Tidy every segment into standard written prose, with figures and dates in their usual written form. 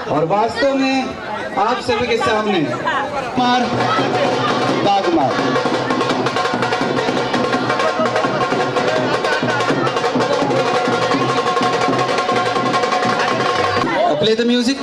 और वास्तव में आप सभी के सामने बागमार प्ले द म्यूजिक।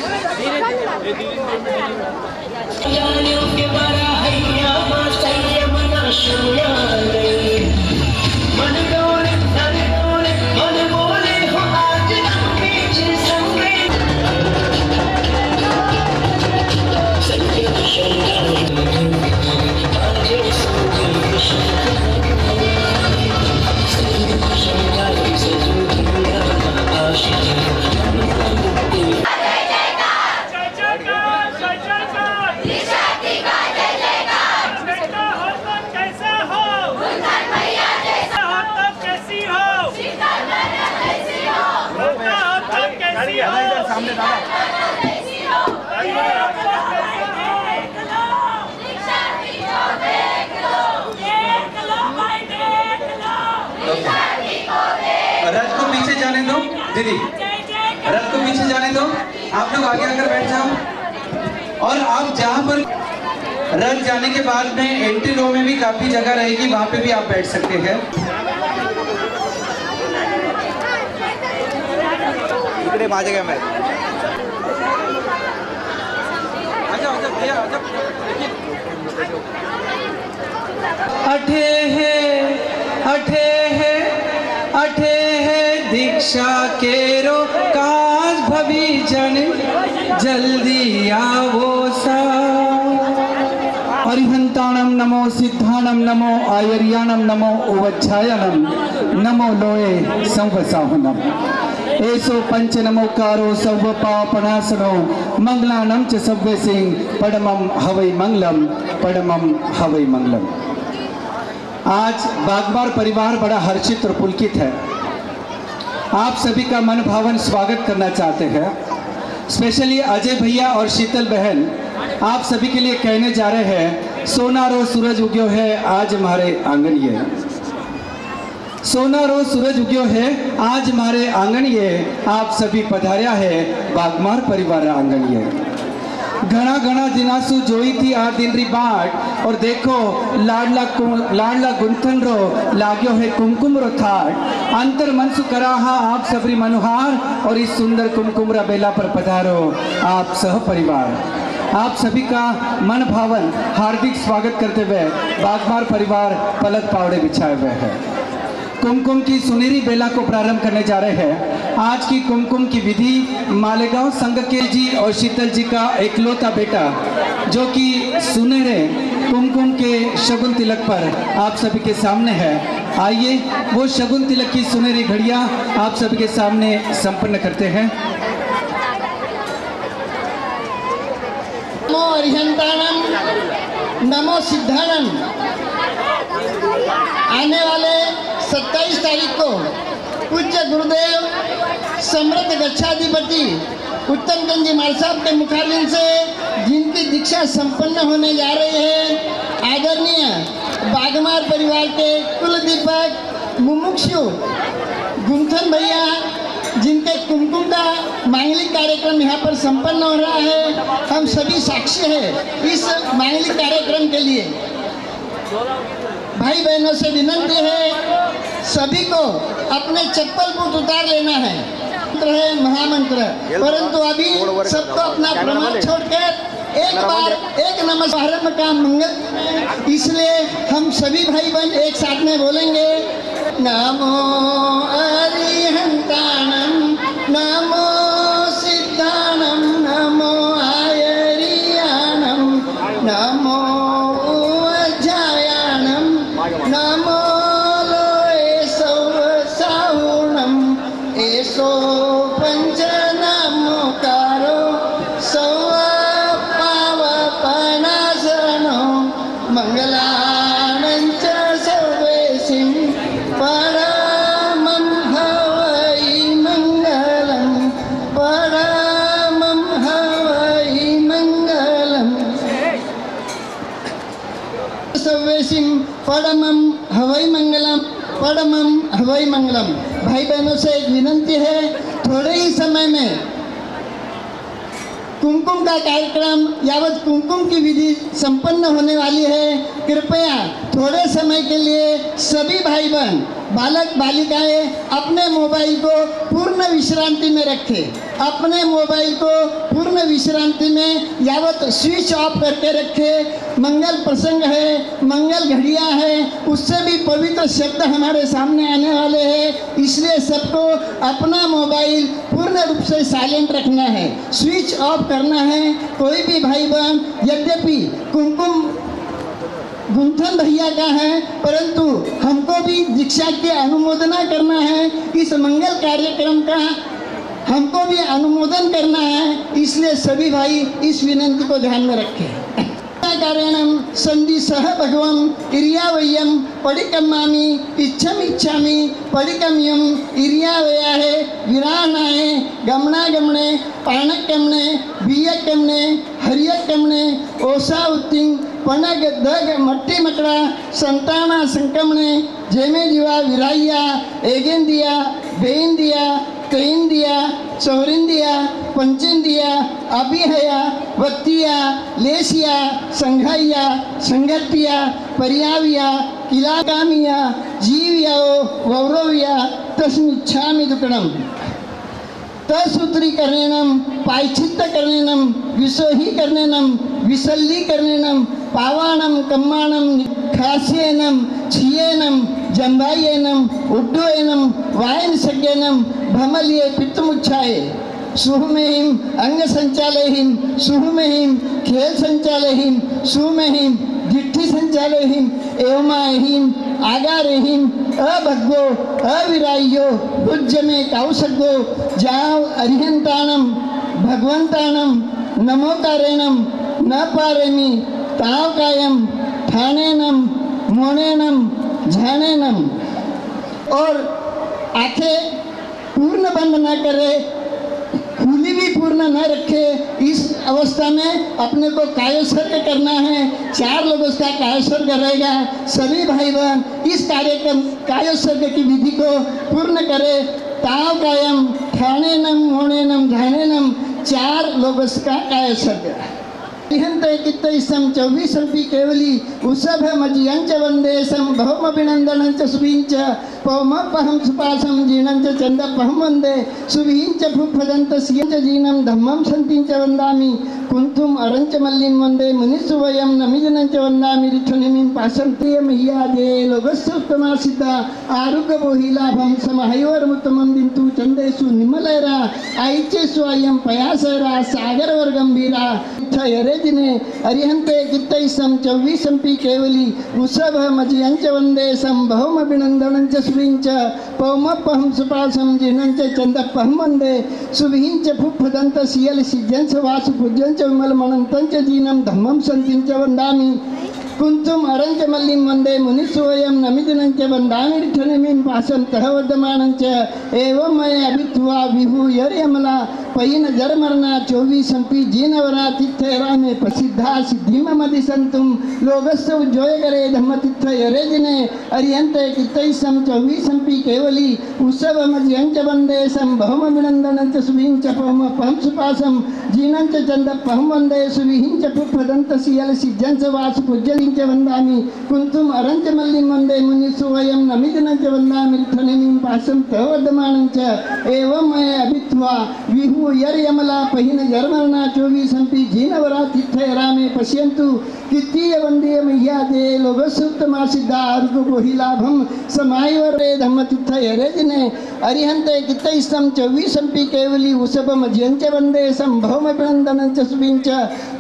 सामने दादा रथ को पीछे जाने दो दीदी, रथ को पीछे जाने दो। आप लोग आगे आकर बैठ जाओ। और आप जहाँ पर रथ जाने के बाद में एंट्री रो में भी काफी जगह रहेगी, वहाँ पे भी आप बैठ सकते हैं। इकडे माझे काय अठे है दीक्षा केरो काज भवी जन जल्दी आवो सा। अरिहंताणम नमो सिद्धाणम नमो आयर्याणम नमो उवच्छायनम नमो लोये संवसाहुनम। ऐसो पंच नमोकारो सर्व पापनाशनो मंगलानम च सव्य सिंह पडमम हवै मंगलम पडमम हवै मंगलम। आज बागमार परिवार बड़ा हर्षित और पुलकित है। आप सभी का मन भावन स्वागत करना चाहते हैं। स्पेशली अजय भैया और शीतल बहन आप सभी के लिए कहने जा रहे हैं, सोना रो सूरज उग्यो है आज हमारे आंगन ये। सोना रो सूरज उग्यो है आज हमारे आंगन ये। आप सभी पधार्या है बागमार परिवार आंगन ये। घना घना दिनासु जोई थी आ दिन री बाट, और देखो लाडला गुंथन रो लाग्यो है कुमकुम रो थाट। अंतर मनसु कराहा आप सबरी मनुहार, और इस सुंदर कुमकुम रा बेला पर पधारो आप सह परिवार। आप सभी का मन भावन हार्दिक स्वागत करते हुए बागमार परिवार पलक पावड़े बिछाए हुए है। कुमकुम की सुनहरी बेला को प्रारंभ करने जा रहे हैं। आज की कुमकुम की विधि मालेगांव संघ के जी और शीतल जी का एकलौता बेटा, जो कि सुनहरे कुमकुम के शगुन तिलक पर आप सभी के सामने है। आइए वो शगुन तिलक की सुनहरी घड़ियां आप सभी के सामने संपन्न करते हैं। नमो अरिहंताणम नमो सिद्धाणम। आने वाले 27 तारीख को पूज्य गुरुदेव समृद्ध गच्छाधिपति उत्तमचंद जी माल साहब के मुखारबिंद से जिनकी दीक्षा संपन्न होने जा रही है, आदरणीय बागमार परिवार के कुल दीपक मुमुक्षु गुंथन भैया, जिनके कुमकुम का मांगलिक कार्यक्रम यहाँ पर संपन्न हो रहा है। हम सभी साक्षी हैं इस मांगलिक कार्यक्रम के लिए। भाई बहनों से विनंती है, सभी को अपने चप्पल बूट उतार लेना है। मंत्र है महामंत्र, परंतु अभी सबको अपना प्रणाम छोड़कर एक बार एक नमस्कार आरंभ का मंगल, इसलिए हम सभी भाई बहन एक साथ में बोलेंगे, नमो अरिहंताणम नमो सिद्धाणम नमो आयर्याणम नमो उवच्छायनम नमो लोये संवसाहुनम। ऐसो पंच नमोकारो सर्व पावपनाशनो मंगलानं च सर्वेसिं परमं हवै मंगलं परमं हवै मंगलं। सर्वेसिं परमं हवै मंगलं परमं तवई मंगलम। भाई बहनों से एक विनंती है, थोड़े ही समय में कुमकुम का कार्यक्रम यावत कुमकुम की विधि संपन्न होने वाली है। कृपया थोड़े समय के लिए सभी भाई बहन बालक बालिकाएं अपने मोबाइल को पूर्ण विश्रांति में रखें। अपने मोबाइल को पूर्ण विश्रांति में यावत स्विच ऑफ करके रखें। मंगल प्रसंग है, मंगल घड़ियाँ हैं, उससे भी पवित्र शब्द हमारे सामने आने वाले हैं, इसलिए सबको अपना मोबाइल पूर्ण रूप से साइलेंट रखना है, स्विच ऑफ करना है। कोई भी भाई बहन, यद्यपि कुमकुम गुंथन भैया का है, परंतु हमको भी दीक्षा की अनुमोदना करना है। इस मंगल कार्यक्रम का हमको भी अनुमोदन करना है, इसलिए सभी भाई इस विनंती को ध्यान में रखें। कारणम संधि सह भगवम इरियावयम पडिकम्मामि इच्छामि पडिकम्यम इरियावयाहे विराणाये गमनागमने पाणकमने बियकमने हरियकमने ओसा उत्तिंग पणग दग मट्टी मकड़ा संताना संकमने जेमे जीवा विराइया एगेंदिया बेंदिया कईंदिया चौरिंदिया पंचेंदिया अभिहया वत्तिया लेसिया संघाइया संगतिया परियाविया किलाकामिया जीवियाओ वौरविया तस्मिच्छामि दुक्कडम तसूत्रीकरणेनम पायचित्तकरणेनम विसोहीकरणेनम विसल्लीकरणेनम पावाणम कम्माणम खास्येनम छियेनम जंबायेनम उड्डोयनम वायन सज्ञेनम भमलिये पित्तमुच्छाये सुहुमेहिम अंग संचालयहिम सुहुमेहिम खेल संचालयहिम सुहुमेहिम दिट्ठी संचालयहिम एवमाहिम आगारेहिम अभग्गो अविराह्यो भुज्जमे काउसग्गो जाव अरिहंताणम भगवंताणम नमोकारेणम न पारेमि ताव कायम ठाणेनम मोणेनम झाणेनम। और आंखें पूर्ण बंद न करे, खुली भी पूर्ण न रखे। इस अवस्था में अपने को कायोसर्ग करना है। 4 लोगों का कायोसर्ग रहेगा। सभी भाई बहन इस कार्यक्रम कायोसर्ग की विधि को पूर्ण करे। ताव कायम ठाणेनम मोणेनम झाणेनम 4 लोगों का कायोसर्ग। कित्तैसम 24 केवली उसभ मजियंच वंदेशम भौमभिनंदनंच सुभींच पौमपहम सुपासम जीनंच चंदपहम वंदे सुभींच फुफदंत सियंच जीनम धम्मम संतिंच वंदामि कुंतुम अरंच मल्लिम वंदे मुनिसुवयम नमिजनंच वंदामि रिठुनिमिं पासंत्रिय मह्यादे लोगस्य उत्तमा सिद्धा आरुग्य बोहिलाभम समहयोरमुत्तमं दिन्तु चंदेषु निमलैरा आइचेषु अयं पयासैरा सागरवर्गंभीरा यरेजिने अरिहंते कित्तैसम 24 केवली उसभ मजियंच वंदेशम बहुमभिनंदनंच सुभींच पौमपहम सुपासम जिनंच चंदपहम वंदे सुभींच फुफदंत सियल सिज्जंच वासु पूज्यंच विमलमणंतंच जीनम धम्मम संतिंच वंदामि कुंतुम अरंच मल्लिम वंदे मुनिसुवयम नमिदिनंच वंदामि रिठनिमिं पासं तहवदमानंच एवं मय अभित्वा विभु यर्यमला पैन जरमरना 24 जीनवरा तीर्थरा में प्रसिद्धा सिद्धिम मदि संतुम लोगस्य उज्जोय करे धम्म तीर्थ यरेजिने अरिहंते कित्तैसम 24 केवली उसव मजियंच वंदेशम बहुम अभिनंदनंच सुभींच पहम पहम सुपासम जीनंच चंदपहम वंदे सुभींच फुफदंत सियल सिज्जंच वासु पूज्यंच वंदामि कुंतुम अरंच मल्लिम वंदे मुनिसुवयम नमिदिनंच वंदामि रिठनिमिं पासं तवदमानंच एवं मय अभित्वा विहु यर्यमला पहिन जरमरना 24 जीनवरा तीर्थरा में पश्यन्तु कित्तीय वंदे मह्यादे लोगसुत्तमा सिद्धा आरुग्य बोहिलाभम समायवरे धम्म तीर्थ यरेजिने अरिहंते कित्तैसम 24 केवली उसभ मज्यंच वंदे संभवमभिनंदनंच सुभींच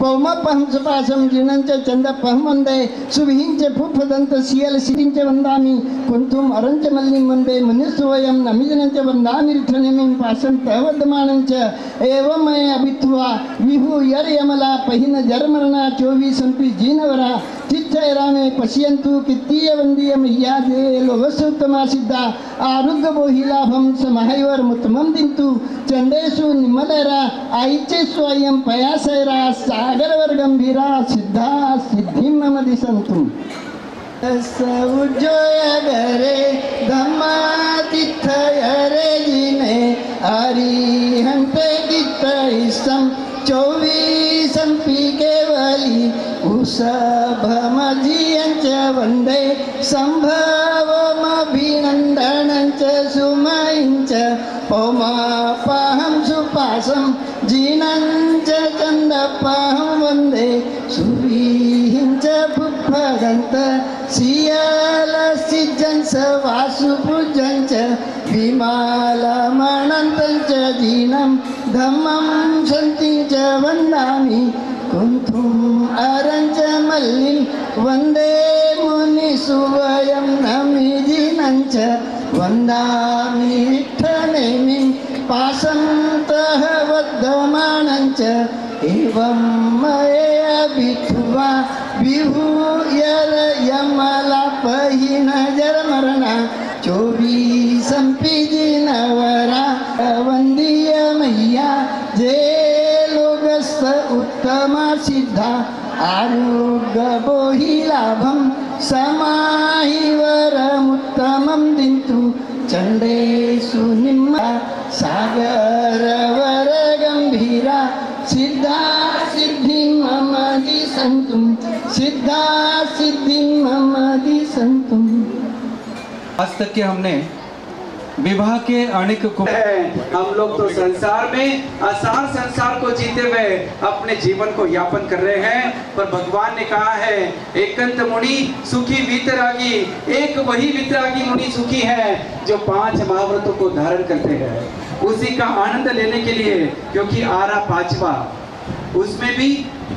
पौमपहम सुपासम जीनंच चंदपहम वंदे सुभींच फुफदंत सियल सिद्धिंच वंदामि कुंतुम अरंच मल्लिम वंदे मुनिसुवयम नमिजनंच वंदामि रिठनिमिं पासं तवदमानंच एवं मैं अभित्वा विहु यर्यमला पहिन जरमरना 24 जीनवरा तीर्थरा में पश्यन्तु कित्तीय वंदीय मह्यादे लोगसुत्तमा सिद्धा आरुग्य बोहिलाभम समहैवर्मुत्तमं दिन्तु चंडेषु निमलैरा आइचेषु अयं पयासैरा सागरवर्गंभीरा सिद्धा सिद्धिं मम दिशन्तु। उज्जोय घरे धम्मा तिथय रे जिने हरिहंते गीत इसम 24 पी केवली उसभमजियंच वंदे संभवमभिनंदनंच सुमयंच पौमापहं सुपासं जिनंच चंदपहं वंदे सुविहिंच बुद्धदंत सियलसिजंच वासुपूजंच विमालमनंतंच जिनं धम्मं शन्तिंच वन्दामि कुंथुम अरंच मल्लिं वंदे मुनिसुवयं नमिजिनंच वंदामि विठ्ठलेमिं पासन्तः वद्धमानंच एवं मये अभिथुवा विभूयल यमलापहीन जरमरणा 24 पीजिनवरा वंदीय मैया जे लोगस्त उत्तम सिद्धा आरोग्य बोहि लाभं समाहिवरमुत्तमं दिन्तु चण्डेषु निम्मा सागरवर गंभीरा सिद्धा सिद्धिं मम दिसन्तु सिद्धा सिद्धिं मम दिसन्तु। आज तक के हमने विवाह के अनेक हम लोग तो संसार में आसार संसार को जीते हुए अपने जीवन को यापन कर रहे हैं, पर भगवान ने कहा है एकंत मुनि सुखी वीतरागी, एक वही वीतरागी मुनि सुखी है जो 5 महाव्रतों को धारण करते हैं। उसी का आनंद लेने के लिए, क्योंकि आ रहा 5वां, उसमें भी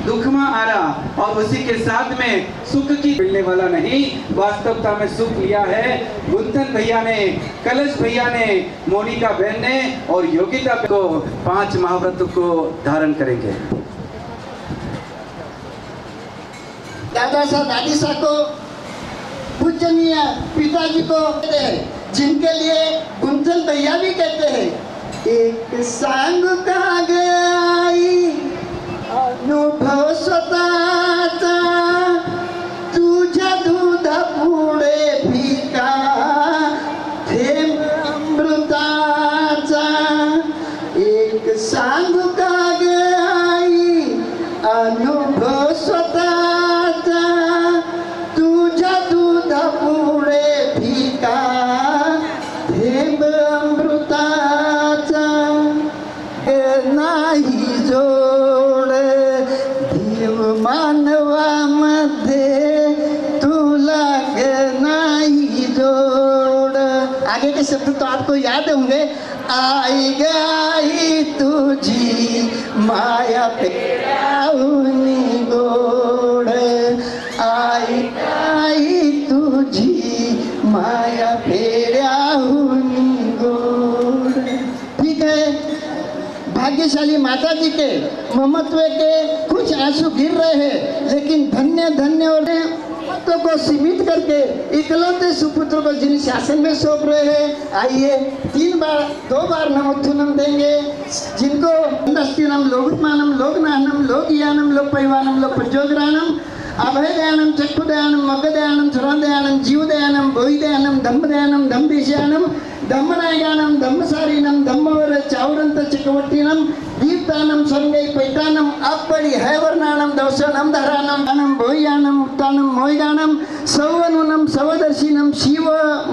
दुखमा आ रहा और उसी के साथ में सुख की मिलने वाला नहीं, वास्तवता में सुख लिया है गुंथन भैया ने, कलश भैया ने, मोनिका बहन ने और योगिता को 5 महाव्रतों को धारण करेंगे। दादा सा दादी सा को पूजनीय पिताजी को कहते हैं, जिनके लिए गुंथन भैया भी कहते हैं। एक सांग का गई अनुभव स्वतःचा तुझ्या दूध पुढे फिका थेंब अमृताचा। एक सांग का गई अनुभव स्वतःचा तुझ्या दूध पुढे फिका थेंब अमृताचा। नाही जोड देव मानवामध्ये तुला नाही जोड। आगे के शब्द तो आपको याद होंगे। आई गाई तुझी माया पेराहुनी गोड, आई गाई तुझी माया पेराहुनी गोड। ठीक है, भाग्यशाली माता जी के ममत्व के कुछ आंसू गिर रहे हैं, लेकिन धन्य धन्य और पुत्र को सीमित करके इकलौते सुपुत्र को जिन शासन में सौंप रहे हैं, आइए 2 बार नमोत्थुनम देंगे, जिनको दस्तिनम लोगुत्मानम लोकनाहनम लोकयानम लोकपैवानम लोकप्रज्योतिरानम अभयदयानम चक्षुदयानम मग्गदयानम सुरादयानम जीवदयानम भोईदयानम धम्मदयानम धम्मदेशानम धम्मनायकानम धम्मसारीनम धम्मवर चावरंत चक्रवर्तीनम दीप्तानम संगै पैतानम अपड़ी हैवर्णानम दवसनम धरानम अनम भोयानम उत्तानम मोयगानम सौवनुनम सवदर्शिनम शिव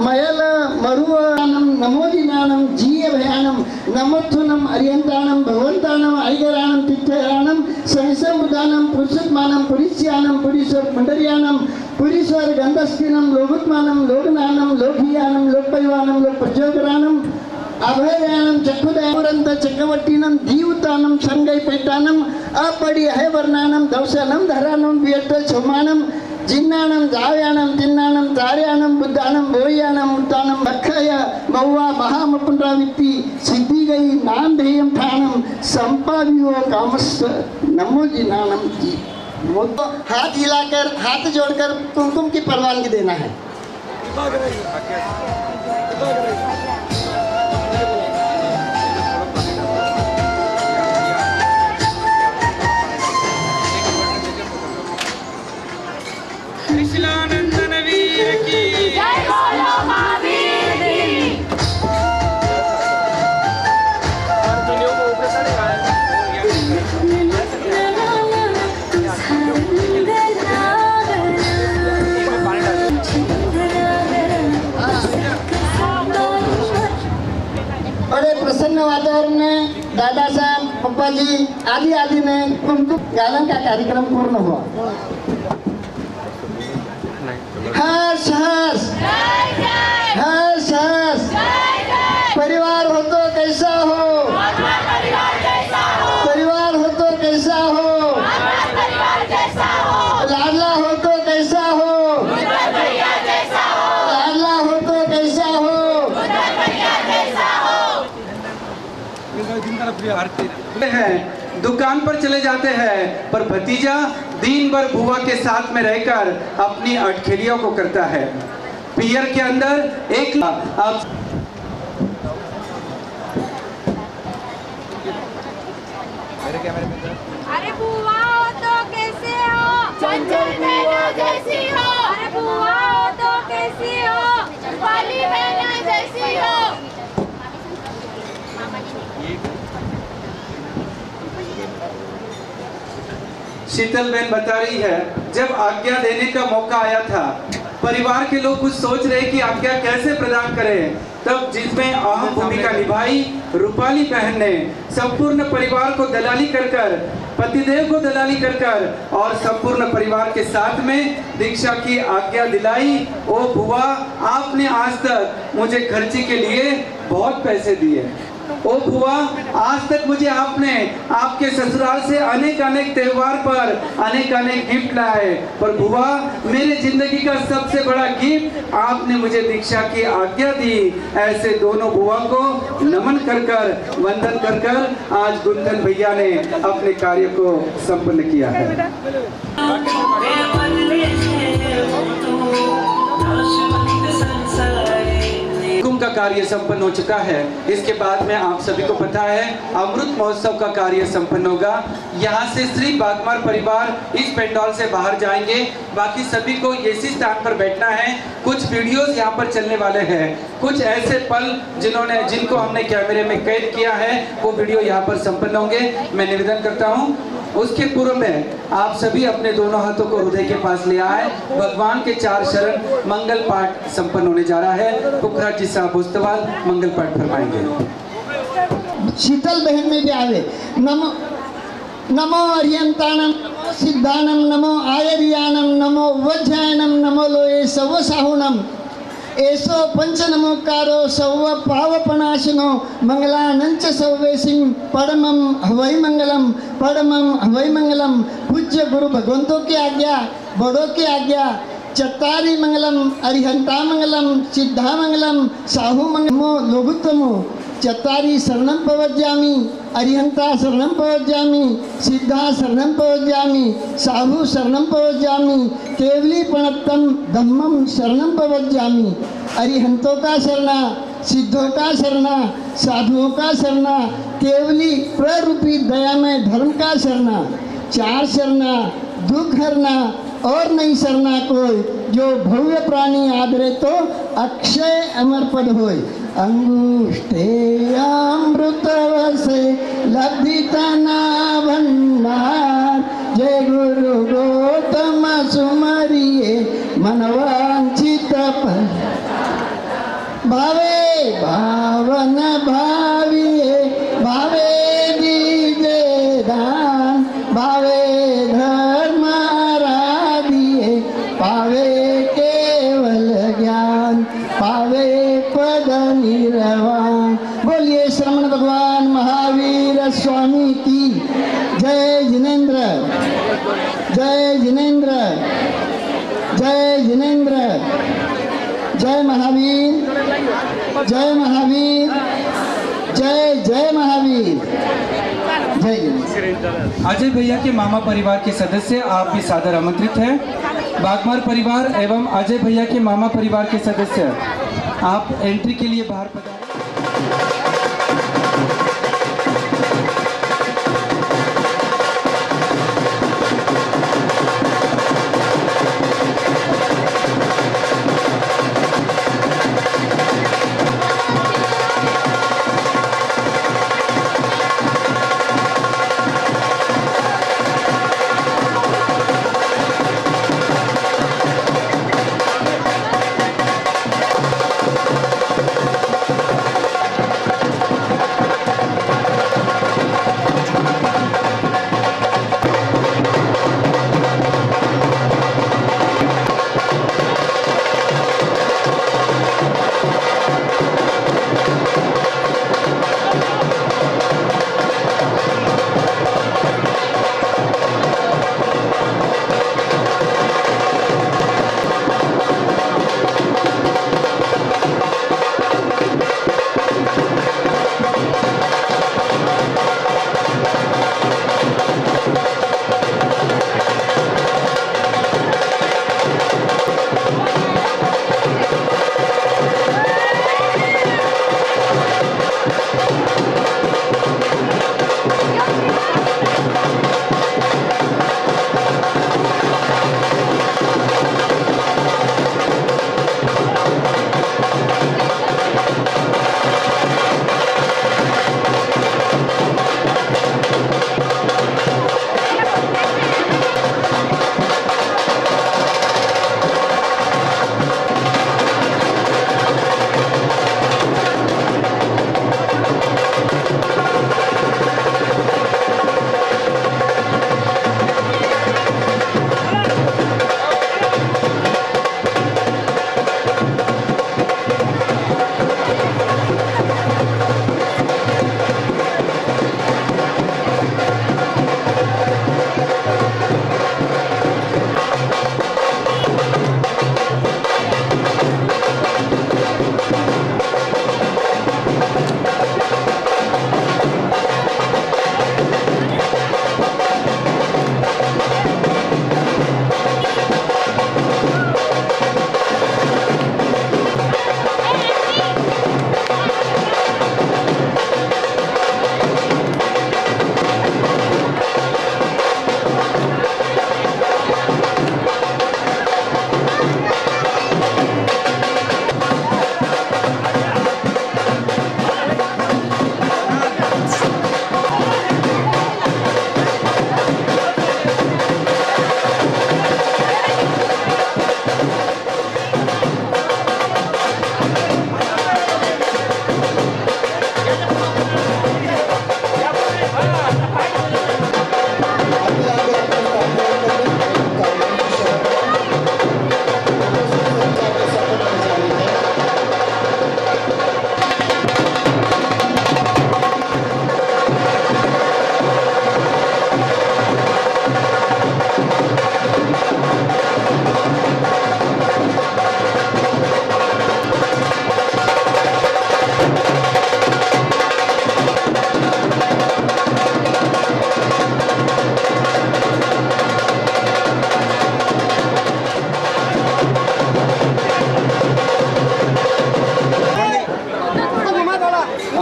मयल मरुवानम नमोदिनानम जीयभयानम नमोत्थुनम अरियंतानम भगवंतानम ऐगरानम तिथयानम सहसमुदानम पुरुषोत्मानम पुरिस्यानम पुरीश्वर पंडरियानम पुरीश्वर गंधस्थिनम लोगुत्मानम लोकनानम लोकहियानम लोकपैवानम लोकप्रज्योतिरानम अभयदयानम चक्षुदयानम चक्रवर्तीनम दीवतानम संगै पैतानम अपड़ी हैवर्णानम दवसनम धरानम वियट सोमानम जिन्नानम जाव्यानम तिन्नानम तार्यानम बुद्धानम भोयानम उत्तानम भक्षय मौवा महामपुंड्रावित्ति सिद्धि गई नाम ध्येयम ठानम संपावियो कामस्व नमोजिनानम जी। वो तो हाथ हिलाकर हाथ जोड़कर कुमकुम की परवानगी देना है। कृष्णानंदन वीर बड़े प्रसन्न वातावरण में दादा साहब पप्पा जी आदि ने कुमकुम गालन का कार्यक्रम पूर्ण हुआ। हर्ष हर्ष हर्ष हर्ष। परिवार हो तो कैसा हो, परिवार हो तो कैसा हो, लाडला हो तो कैसा हो, लाडला हो तो कैसा हो। हैं दुकान पर चले जाते हैं, पर भतीजा दिन भर बुआ के साथ में रहकर अपनी अटखेलियों को करता है। पियर के अंदर एक आप अरे बुआ हो तो कैसे हो, चंचल बहना जैसी हो। अरे बुआ हो तो कैसी हो, वाली बहना जैसी हो। शीतल बहन बता रही है, जब आज्ञा देने का मौका आया था, परिवार के लोग कुछ सोच रहे कि आज्ञा कैसे प्रदान करें, तब जिसमें अहम भूमिका निभाई रूपाली बहन ने संपूर्ण परिवार को दलाली कर पतिदेव को दलाली कर और संपूर्ण परिवार के साथ में दीक्षा की आज्ञा दिलाई। ओ बुआ, आपने आज तक मुझे खर्ची के लिए बहुत पैसे दिए। ओ बुआ, आज तक मुझे आपने आपके ससुराल से अनेक त्योहार पर अनेक गिफ्ट लाए, पर बुआ मेरे जिंदगी का सबसे बड़ा गिफ्ट आपने मुझे दीक्षा की आज्ञा दी। ऐसे दोनों बुआ को नमन कर वंदन कर आज गुंजन भैया ने अपने कार्य को संपन्न किया है। कुंभ का कार्य संपन्न हो चुका है। इसके बाद में आप सभी को पता है अमृत महोत्सव का कार्य संपन्न होगा। यहाँ से श्री बागमार परिवार इस पंडाल से बाहर जाएंगे। बाकी सभी को इसी स्थान पर बैठना है। कुछ वीडियोस यहाँ पर चलने वाले हैं, कुछ ऐसे पल जिनको हमने कैमरे में कैद किया है, वो वीडियो यहाँ पर संपन्न होंगे। मैं निवेदन करता हूँ उसके पूर्व में आप सभी अपने दोनों हाथों को हृदय के पास ले आए। भगवान के 4 शरण मंगल पाठ संपन्न होने जा रहा है। पुखराज जी साहब उस्तवाल मंगल पाठ फरमाएंगे। शीतल बहन में भी आवे। नमो नमो अरियंताणम, नमो सिद्धानम, नमो आयरियानम, नमो वज्रायनम, नमो लोये सव साहुणम। एसो पंच नमोकारो सव पावपनाशनो मंगलानंच सव्वेसिं परमं हवै मंगलम, परमं हवै मंगलम। पूज्य गुरु भगवंतों की आज्ञा, बड़ों की आज्ञा। चत्तारी मंगलम, अरिहंता मंगलम, सिद्धा मंगलम, साहू मंगलमो लोगुत्तमो। चत्तारी शरणं प्रवज्यामि, अरिहंता शरणं प्रवज्यामि, सिद्धा शरणं प्रवज्यामि, साहू शरणं प्रवज्यामि, केवली प्रणतम धम्मं शरणं प्रवज्यामि। अरिहंतों का शरणा, सिद्धों का शरणा, साधुओं का शरणा, केवली प्ररूपी दयामय धर्म का शरणा। 4 शरणा, दुख हरना और नहीं शरणा कोई, जो भव्य प्राणी आदरे तो अक्षय अमर पद होय। अंगुष्ठे अमृत वसे लब्धितना भंडार, जय गुरु गौतम सुमरिये मनवांचित भावे भावन भाविये, भावे दीजे दान, भावे धर्म आराधिये, पावे केवल ज्ञान, पावे पद निर्वाण। बोलिए श्रमण भगवान महावीर स्वामी की जय। जिनेन्द्र, जय जिनेन्द्र, जय जिनेन्द्र, जय महावीर, जय महावीर, जय जय महावीर, जय जिनेन्द्र। अजय भैया के मामा परिवार के सदस्य आप भी सादर आमंत्रित हैं। बागमार परिवार एवं अजय भैया के मामा परिवार के सदस्य आप एंट्री के लिए बाहर पधारें।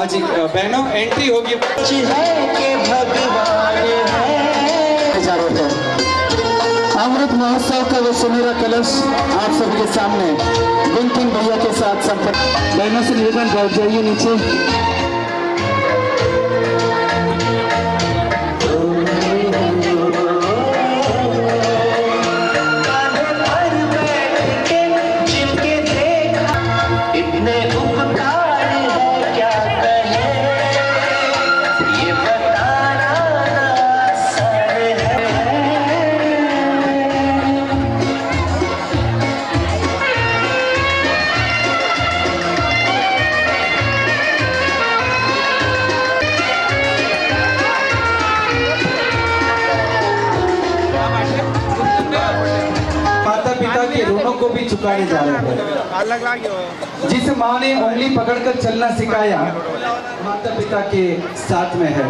जी बहनों एंट्री होगी। अमृत महोत्सव का वो सुनहरा कलश आप सबके सामने गुनगुन भैया के साथ संपन्न। बहनों से निवेदन, बैठ जाइए नीचे। को भी चुकाने जा रहे हैं। जिस माँ ने उंगली पकड़कर चलना सिखाया माता पिता के साथ में है।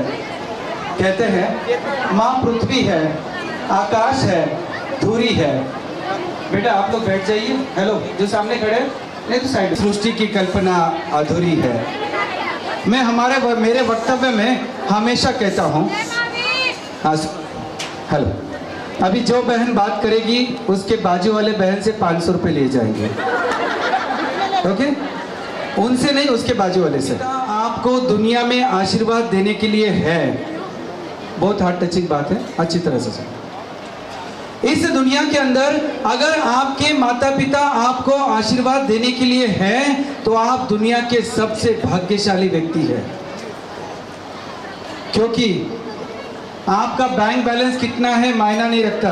कहते हैं माँ पृथ्वी है, आकाश है, धूरी है। बेटा आप लोग बैठ जाइए। हेलो, जो सामने खड़े नहीं तो साइड। सृष्टि की कल्पना अधूरी है। मैं मेरे वक्तव्य में हमेशा कहता हूँ। हेलो, अभी जो बहन बात करेगी उसके बाजू वाले बहन से 500 रुपये लिए जाएंगे। ओके, उनसे नहीं, उसके बाजू वाले से। आपको दुनिया में आशीर्वाद देने के लिए है। बहुत हार्ट टचिंग बात है, अच्छी तरह से सुनो। इस दुनिया के अंदर अगर आपके माता पिता आपको आशीर्वाद देने के लिए हैं तो आप दुनिया के सबसे भाग्यशाली व्यक्ति हैं। क्योंकि आपका बैंक बैलेंस कितना है मायना नहीं रखता,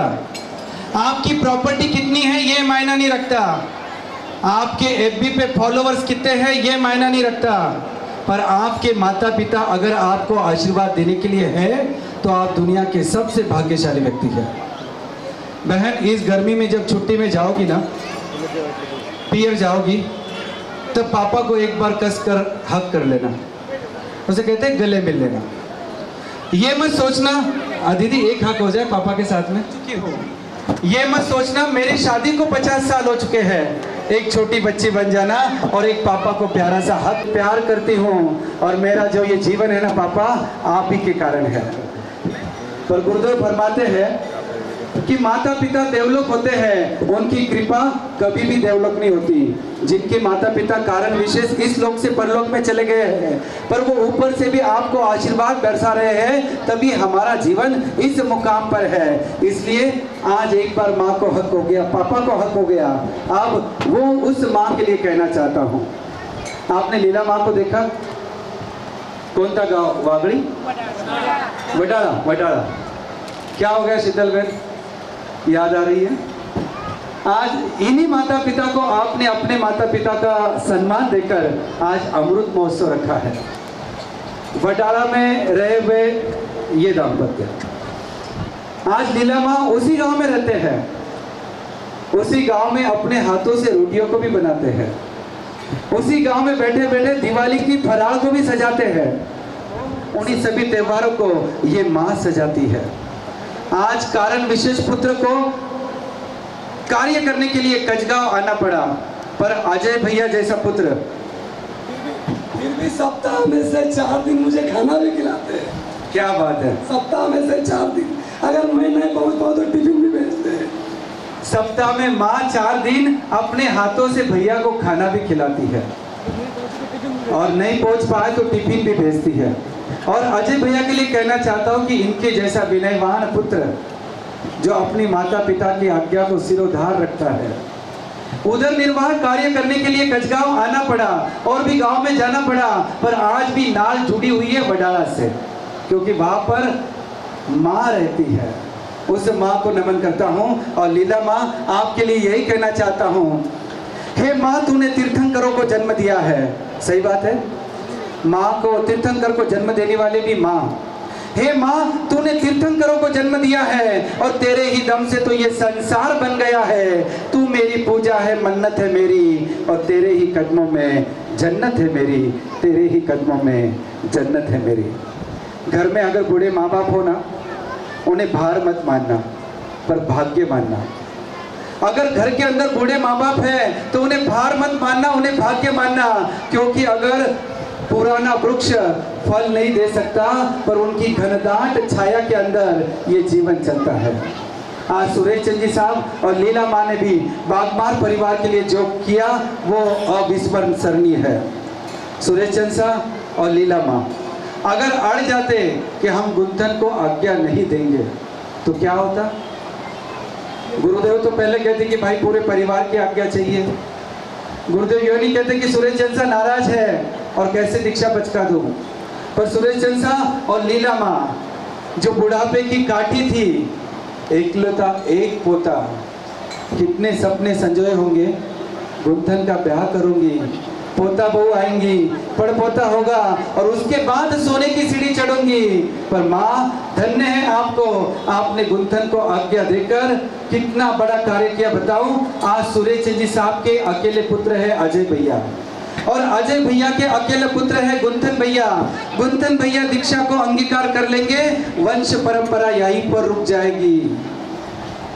आपकी प्रॉपर्टी कितनी है ये मायना नहीं रखता, आपके एफबी पे फॉलोवर्स कितने हैं ये मायना नहीं रखता, पर आपके माता पिता अगर आपको आशीर्वाद देने के लिए है तो आप दुनिया के सबसे भाग्यशाली व्यक्ति हैं। बहन, इस गर्मी में जब छुट्टी में जाओगी ना, पियर जाओगी, तो पापा को एक बार कस कर हक कर लेना, उसे कहते हैं गले मिल लेना। ये मत सोचना दीदी एक हक हो जाए पापा के साथ में, ये मत सोचना मेरी शादी को 50 साल हो चुके हैं, एक छोटी बच्ची बन जाना और एक पापा को प्यारा सा हक प्यार करती हूँ, और मेरा जो ये जीवन है ना पापा, आप ही के कारण है। पर गुरुदेव फरमाते हैं कि माता पिता देवलोक होते हैं, उनकी कृपा कभी भी देवलोक नहीं होती। जिनके माता पिता कारण विशेष इस लोक से परलोक में चले गए हैं, पर वो ऊपर से भी आपको आशीर्वाद बरसा रहे हैं, तभी हमारा जीवन इस मुकाम पर है। इसलिए आज एक बार माँ को हक हो गया, पापा को हक हो गया, अब वो उस माँ के लिए कहना चाहता हूँ। आपने लीला माँ को देखा? कौन था गाँव? वागड़ी, वडाला। क्या हो गया शीतलगढ़? याद आ रही है? आज इन्हीं माता पिता को आपने अपने माता पिता का सम्मान देकर आज अमृत महोत्सव रखा है। वडाला में रहे हुए ये दाम्पत्य आज लीला माँ उसी गांव में रहते हैं, उसी गांव में अपने हाथों से रोटियों को भी बनाते हैं, उसी गांव में बैठे बैठे दिवाली की फराळ को भी सजाते हैं। उन्हीं सभी त्योहारों को ये माँ सजाती है। आज कारण विशेष पुत्र को कार्य करने के लिए कचगांव आना पड़ा, पर अजय भैया जैसा पुत्र फिर भी सप्ताह में से 4 दिन मुझे खाना भी खिलाते हैं। क्या बात है! सप्ताह में से 4 दिन, अगर मैं नहीं पहुंच पाऊँ तो टिफिन भी भेजते हैं। सप्ताह में माँ 4 दिन अपने हाथों से भैया को खाना भी खिलाती है, और नहीं पहुंच पाए तो टिफिन भी भेजती है। और अजय भैया के लिए कहना चाहता हूँ कि इनके जैसा विनयवान पुत्र जो अपनी माता पिता की आज्ञा को सिरोधार रखता है, उधर निर्वाह कार्य करने के लिए कचगांव आना पड़ा और भी गांव में जाना पड़ा, पर आज भी नाल जुड़ी हुई है वडाला से, क्योंकि वहां पर माँ रहती है। उस माँ को नमन करता हूँ। और लीला माँ, आपके लिए यही कहना चाहता हूँ, हे माँ, तूने तीर्थंकरों को जन्म दिया है। सही बात है, माँ को, तीर्थंकर को जन्म देने वाले भी माँ। हे माँ, तूने तीर्थंकरों को जन्म दिया है और तेरे ही दम से तो ये संसार बन गया है। तू मेरी पूजा है, मन्नत है मेरी, और तेरे ही कदमों में जन्नत है मेरी, तेरे ही कदमों में जन्नत है मेरी। घर में अगर बूढ़े माँ बाप हो ना, उन्हें भार मत मानना, पर भाग्य मानना। अगर घर के अंदर बूढ़े माँ बाप हैं तो उन्हें भार मत मानना, उन्हें भाग्य मानना, क्योंकि अगर पुराना वृक्ष फल नहीं दे सकता, पर उनकी घनदाट छाया के अंदर ये जीवन चलता है। आज सुरेश चंद जी साहब और लीला माँ ने भी बागमार परिवार के लिए जो किया वो अविस्मरणीय है। सुरेश चंद साहब और लीला माँ अगर अड़ जाते कि हम गुंथन को आज्ञा नहीं देंगे तो क्या होता? गुरुदेव तो पहले कहते कि भाई पूरे परिवार की आज्ञा चाहिए। गुरुदेव ये नहीं कहते कि सुरेश चंद साहब नाराज है और कैसे दीक्षा बचका दूं, पर सुरेश चंद साहब और लीला माँ जो बुढ़ापे की काठी थी, एकलौता एक पोता, कितने सपने संजोए होंगे, गुंथन का ब्याह करूंगी, पोता बहू आएंगी, पड़पोता होगा और उसके बाद सोने की सीढ़ी चढ़ूंगी। पर माँ, धन्य है आपको, आपने गुंथन को आज्ञा देकर कितना बड़ा कार्य किया। बताऊं, आज सुरेश जी साहब के अकेले पुत्र है अजय भैया, और अजय भैया के अकेले पुत्र है गुंथन भैया। गुंथन भैया दीक्षा को अंगीकार कर लेंगे, वंश परंपरा यहीं पर रुक जाएगी।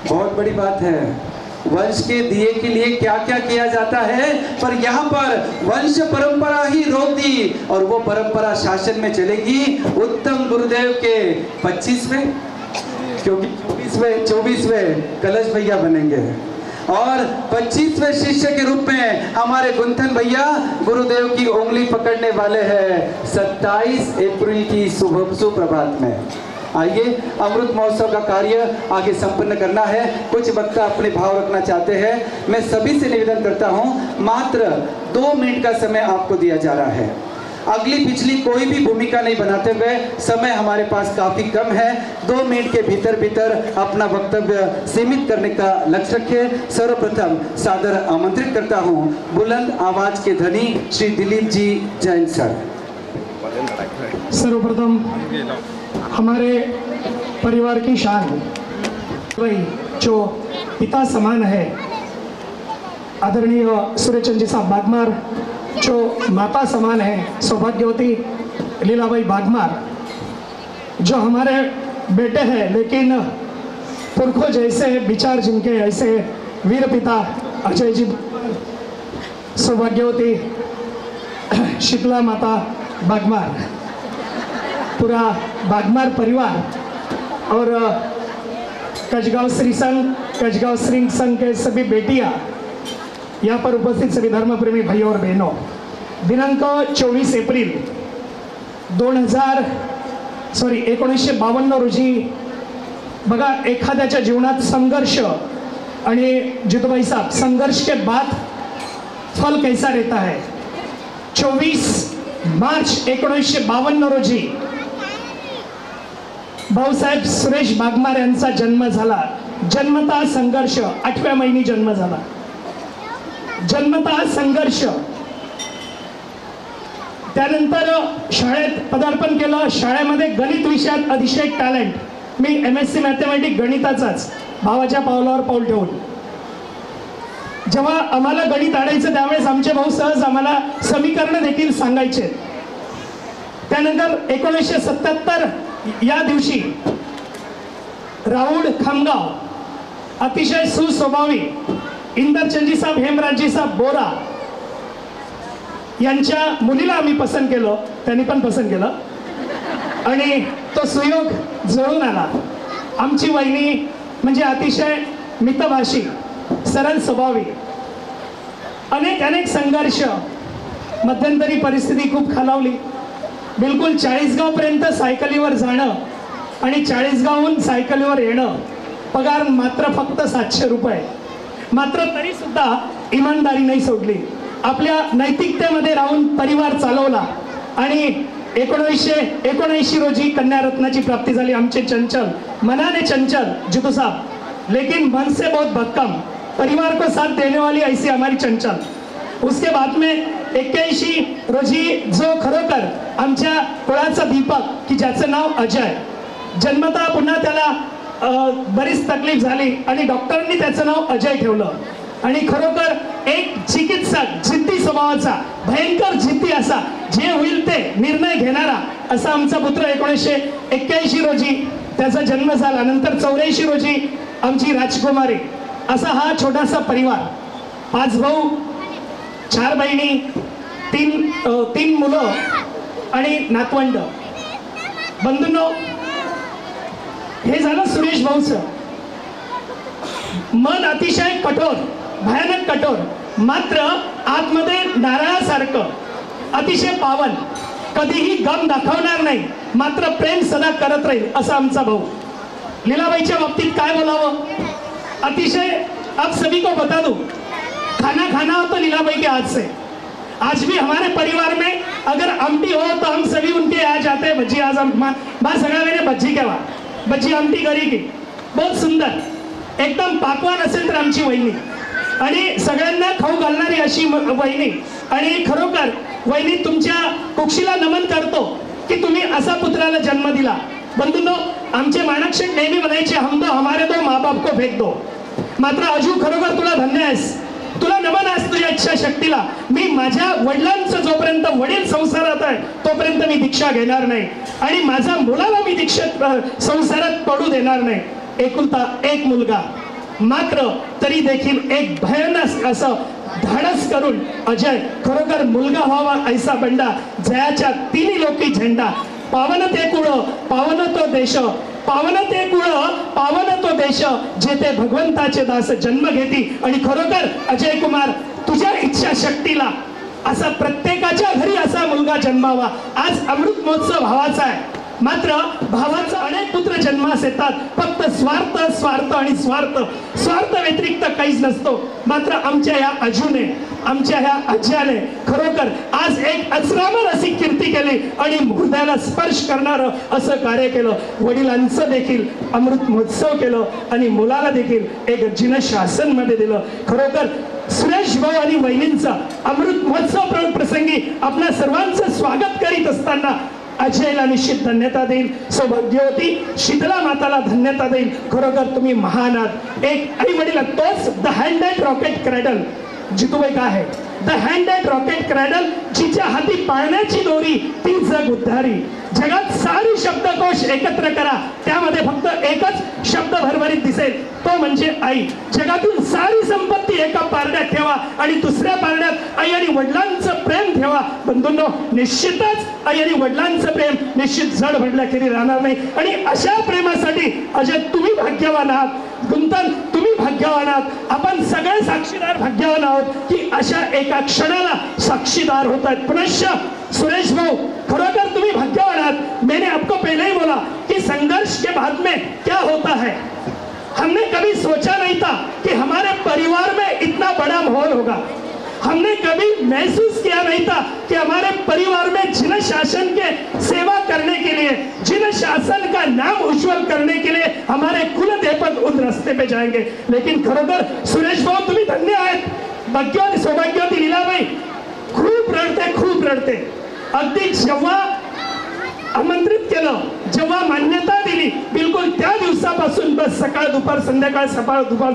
बहुत बड़ी बात है। वंश के दिए के लिए क्या क्या किया जाता है, पर यहाँ पर वंश परंपरा ही रोक दी, और वो परंपरा शासन में चलेगी। उत्तम गुरुदेव के 25वें, क्योंकि 24वें कलश भैया बनेंगे, और 25वें शिष्य के रूप में हमारे गुंथन भैया गुरुदेव की उंगली पकड़ने वाले हैं 27 अप्रैल की सुप्रभात में। आइए, अमृत महोत्सव का कार्य आगे संपन्न करना है। कुछ वक्ता अपने भाव रखना चाहते हैं। मैं सभी से निवेदन करता हूं, मात्र 2 मिनट का समय आपको दिया जा रहा है। अगली पिछली कोई भी भूमिका नहीं बनाते हुए, समय हमारे पास काफी कम है। 2 मिनट के भीतर भीतर अपना वक्तव्य सीमित करने का लक्ष्य रखिए। सर्वप्रथम सादर आमंत्रित करता हूं बुलंद आवाज के धनी श्री दिलीप जी जैन सर। सर्वप्रथम हमारे परिवार की शान वही जो पिता समान है, आदरणीय सुरेश चंद जी साहब बागमार, जो माता समान है सौभाग्यवती लीलाबाई बागमार, जो हमारे बेटे हैं, लेकिन पुरखों जैसे विचार जिनके, ऐसे वीर पिता अजय जी सौभाग्यवती शीतला माता बागमार, पूरा बागमार परिवार और कचगांव श्री संघ, कचगांव श्री संघ के सभी बेटियां, यहाँ पर उपस्थित सभी धर्मप्रेमी भाइयों और बहनों, दिनांक 24 एप्रिल 1952 रोजी बघा, एखाद्याच्या जीवनात संघर्ष आणि जितूभाई साहब, संघर्ष के बाद फल कैसा रहता है। 24 मार्च 1952 रोजी भाऊसाहेब सुरेश बागमार यांचा जन्म झाला। जन्मतः संघर्ष, 8व्या महिनी जन्म झाला, जन्मतः संघर्ष। त्यानंतर शाळेत पदार्पण केलं, शाळेमध्ये गणित विषयात अतिशय टॅलेंट, मी MSc मॅथमॅटिक्स गणिताचाच, भावाच्या पावलावर पाऊल ठेवून। जेव्हा आम्हाला गणित आणायचं त्यावेळेस आमचे भाऊ सहज आम्हाला समीकरण देखील सांगायचे। त्यानंतर 1977 या दिवशी राऊळ खामगाव, अतिशय सुस्वभावी इंदरचंदजी साहेब, हेमराजजी साहेब बोरा यांच्या मुलीला आम्ही पसंत केलं, त्यांनी पण पसंत केलं आणि तो सुयोग जुळून आला। आमची वहिनी म्हणजे अतिशय मितभाषी, सरळ स्वभावी, अनेक संघर्ष, मध्यंतरी परिस्थिती खूप खालावली, बिलकुल 40गाव पर्यंत सायकलीवर जाणं आणि 40गावहून सायकलीवर येणं, पगार मात्र फक्त 700 रुपये, मात्र तरी सुद्धा इमानदारी नाही सोडली, आपल्या नैतिकतेमध्ये राहून परिवार चालवला आणि 1979 रोजी कन्यारत्नाची प्राप्ती झाली। आमचे चंचल, मनाने चंचल जितू साहब, लेकिन मन से बहुत भक्कम, परिवार को साथ देने वाली ऐसी हमारी चंचल। उसके बाद में 81 रोजी जो खरोखर आमच्या कुळाचा दीपक, की ज्याचं नाव अजय, जन्मतः पुन्हा त्याला बरीच तकलीफ झाली आणि डॉक्टरांनी त्याचं नाव अजय ठेवलं आणि खरोखर एक चिकित्सक, जिद्दी स्वभावाचा, भयंकर जिद्दी असा, जे होईल ते निर्णय घेणारा असा आमचा पुत्र 1981 रोजी त्याचा जन्म झाला। नंतर 84 रोजी आमची राजकुमारी, असा हा छोटासा परिवार, 5 भाऊ 4 बहिणी, 3 मुलं आणि नातवंड। बंधूंनो, हे झालं सुरेश भाऊचं मन, अतिशय कठोर, भयानक कठोर, मात्र आतमध्ये नारळासारखं अतिशय पावन, कधीही गम दाखवणार नाही, मात्र प्रेम सदा करत राहील, असा आमचा भाऊ। लीलाबाईच्या बाबतीत काय बोलावं, अतिशय, अब सभी को बता दूं, खाना खाना हो तो लीलाबाई के हाथ से। आज भी हमारे परिवार में अगर आमटी हो तो हम सभी उनके यहाँ जाते हैं, भज्जी आज माँ सगळ्या वेळेने भज्जी केव्हा, भज्जी आमटी करी की, बहुत सुंदर, एकदम पाकवान असेल तर आमची वहिनी आणि सगळ्यांना खाऊ घालणारी अशी वहिनी। आणि खरोखर वहिनी, तुमच्या कुक्षीला नमन करतो की तुम्ही असा पुत्राला जन्म दिला। बंधूंनो, आमचे माणक शेठ नेहमी म्हणायचे, हम दो हमारे दो माँ बाप को फेक दो, मात्र अजू खरोखर तुला धन्य आहेस, तुला नमन आहेस तुझ्या इच्छा शक्तीला। मी माझ्या वडिलांचं जोपर्यंत वडील संसारात आहे तोपर्यंत मी दीक्षा घेणार नाही आणि माझ्या मुलाला मी दीक्षेत संसारात पडू देणार नाही। एकुलता एक मुलगा, मात्र तरी देखील एक भयानक असं धाडस करून अजय खरोखर मुलगा व्हावा ऐसा बंडा, जयाच्या 3 लोकी झेंडा, पावन ते कुळ पावन तो देश, पावन ते कुळ पावन तो देश, जेथे भगवंताचे दास जन्म घेती। आणि खरोखर अजय कुमार, तुझ्या इच्छा शक्तीला असा प्रत्येकाच्या घरी असा मुलगा जन्मावा। आज अमृत महोत्सव भावाचा आहे, मात्र भावाचा अनेक पुत्र जन्मास येतात, फक्त स्वार्थ स्वार्थ आणि स्वार्थ, स्वार्थ व्यतिरिक्त काहीच नसतो। मात्र आमच्या या अजूने, आमच्या ह्या अज्याने खरोखर आज एक अजरामर अशी कीर्ती केली आणि हृदयाला स्पर्श करणारं असं कार्य केलं। वडिलांचं देखील अमृत महोत्सव केलं आणि मुलाला देखील एक जिनशासन मध्ये दिलं। खरोखर सुरेश भाऊ आणि वहिनींचा अमृत महोत्सव प्रसंगी आपल्या सर्वांचं स्वागत करीत असताना अजयला निश्चित धन्यता देईल, सौभाग्यवती शीतला माताला धन्यता देईल। खरोखर तुम्ही महान आहात, एक आई वडील, तोच द हँडेड रॉकेट क्रॅडल जितूबाई काय आहे, द हँडेड रॉकेट क्रॅडल, जिच्या हाती पाळण्याची दोरी ती जग उद्धारी, जगात सारी शब्दकोश एकत्र करा, त्यामध्ये फक्त एकच शब्द भरभरीत दिसेल, तो म्हणजे आई. जगातील सारी संपत्ती एका पारड्यात ठेवा आणि दुसऱ्या पारड्यात आई आणि वडिलांचं प्रेम ठेवा. बंधूंनो, निश्चितच आई आणि वडिलांचं प्रेम निश्चित जड भरल्याखेरी राहणार नाही. आणि अशा प्रेमासाठी अजय तुम्ही भाग्यवान आहात, गुंतन तुम्ही भाग्यवान आहात, आपण सगळे साक्षीदार भाग्यवान आहोत की अशा एका क्षणाला साक्षीदार होत आहेत. पुनश्च सुरेश भाऊ, खरोखर तुम्ही भाग्यवान आहात. मैंने आपको पहले ही बोला कि संघर्ष के बाद में क्या होता है. हमने कभी सोचा नहीं था कि हमारे परिवार में इतना बड़ा माहौल होगा. हमने कभी महसूस किया नहीं था कि हमारे परिवार में जिन शासन के सेवा करने के लिए, जिन शासन का नाम उज्जवल करने के लिए हमारे कुल देवत उन रास्ते पे जाएंगे. लेकिन खरोखर सुरेश भाऊ तुम्ही धन्य आहेत. भाग्यवती सौभाग्यवती लीलाबाई खूप रडते. अगदी जेव्हा आमंत्रित केलं, जेव्हा मान्यता दिली, बिलकुल त्या दिवसापासून बस सकाळ दुपार संध्याकाळ सकाळ दुपार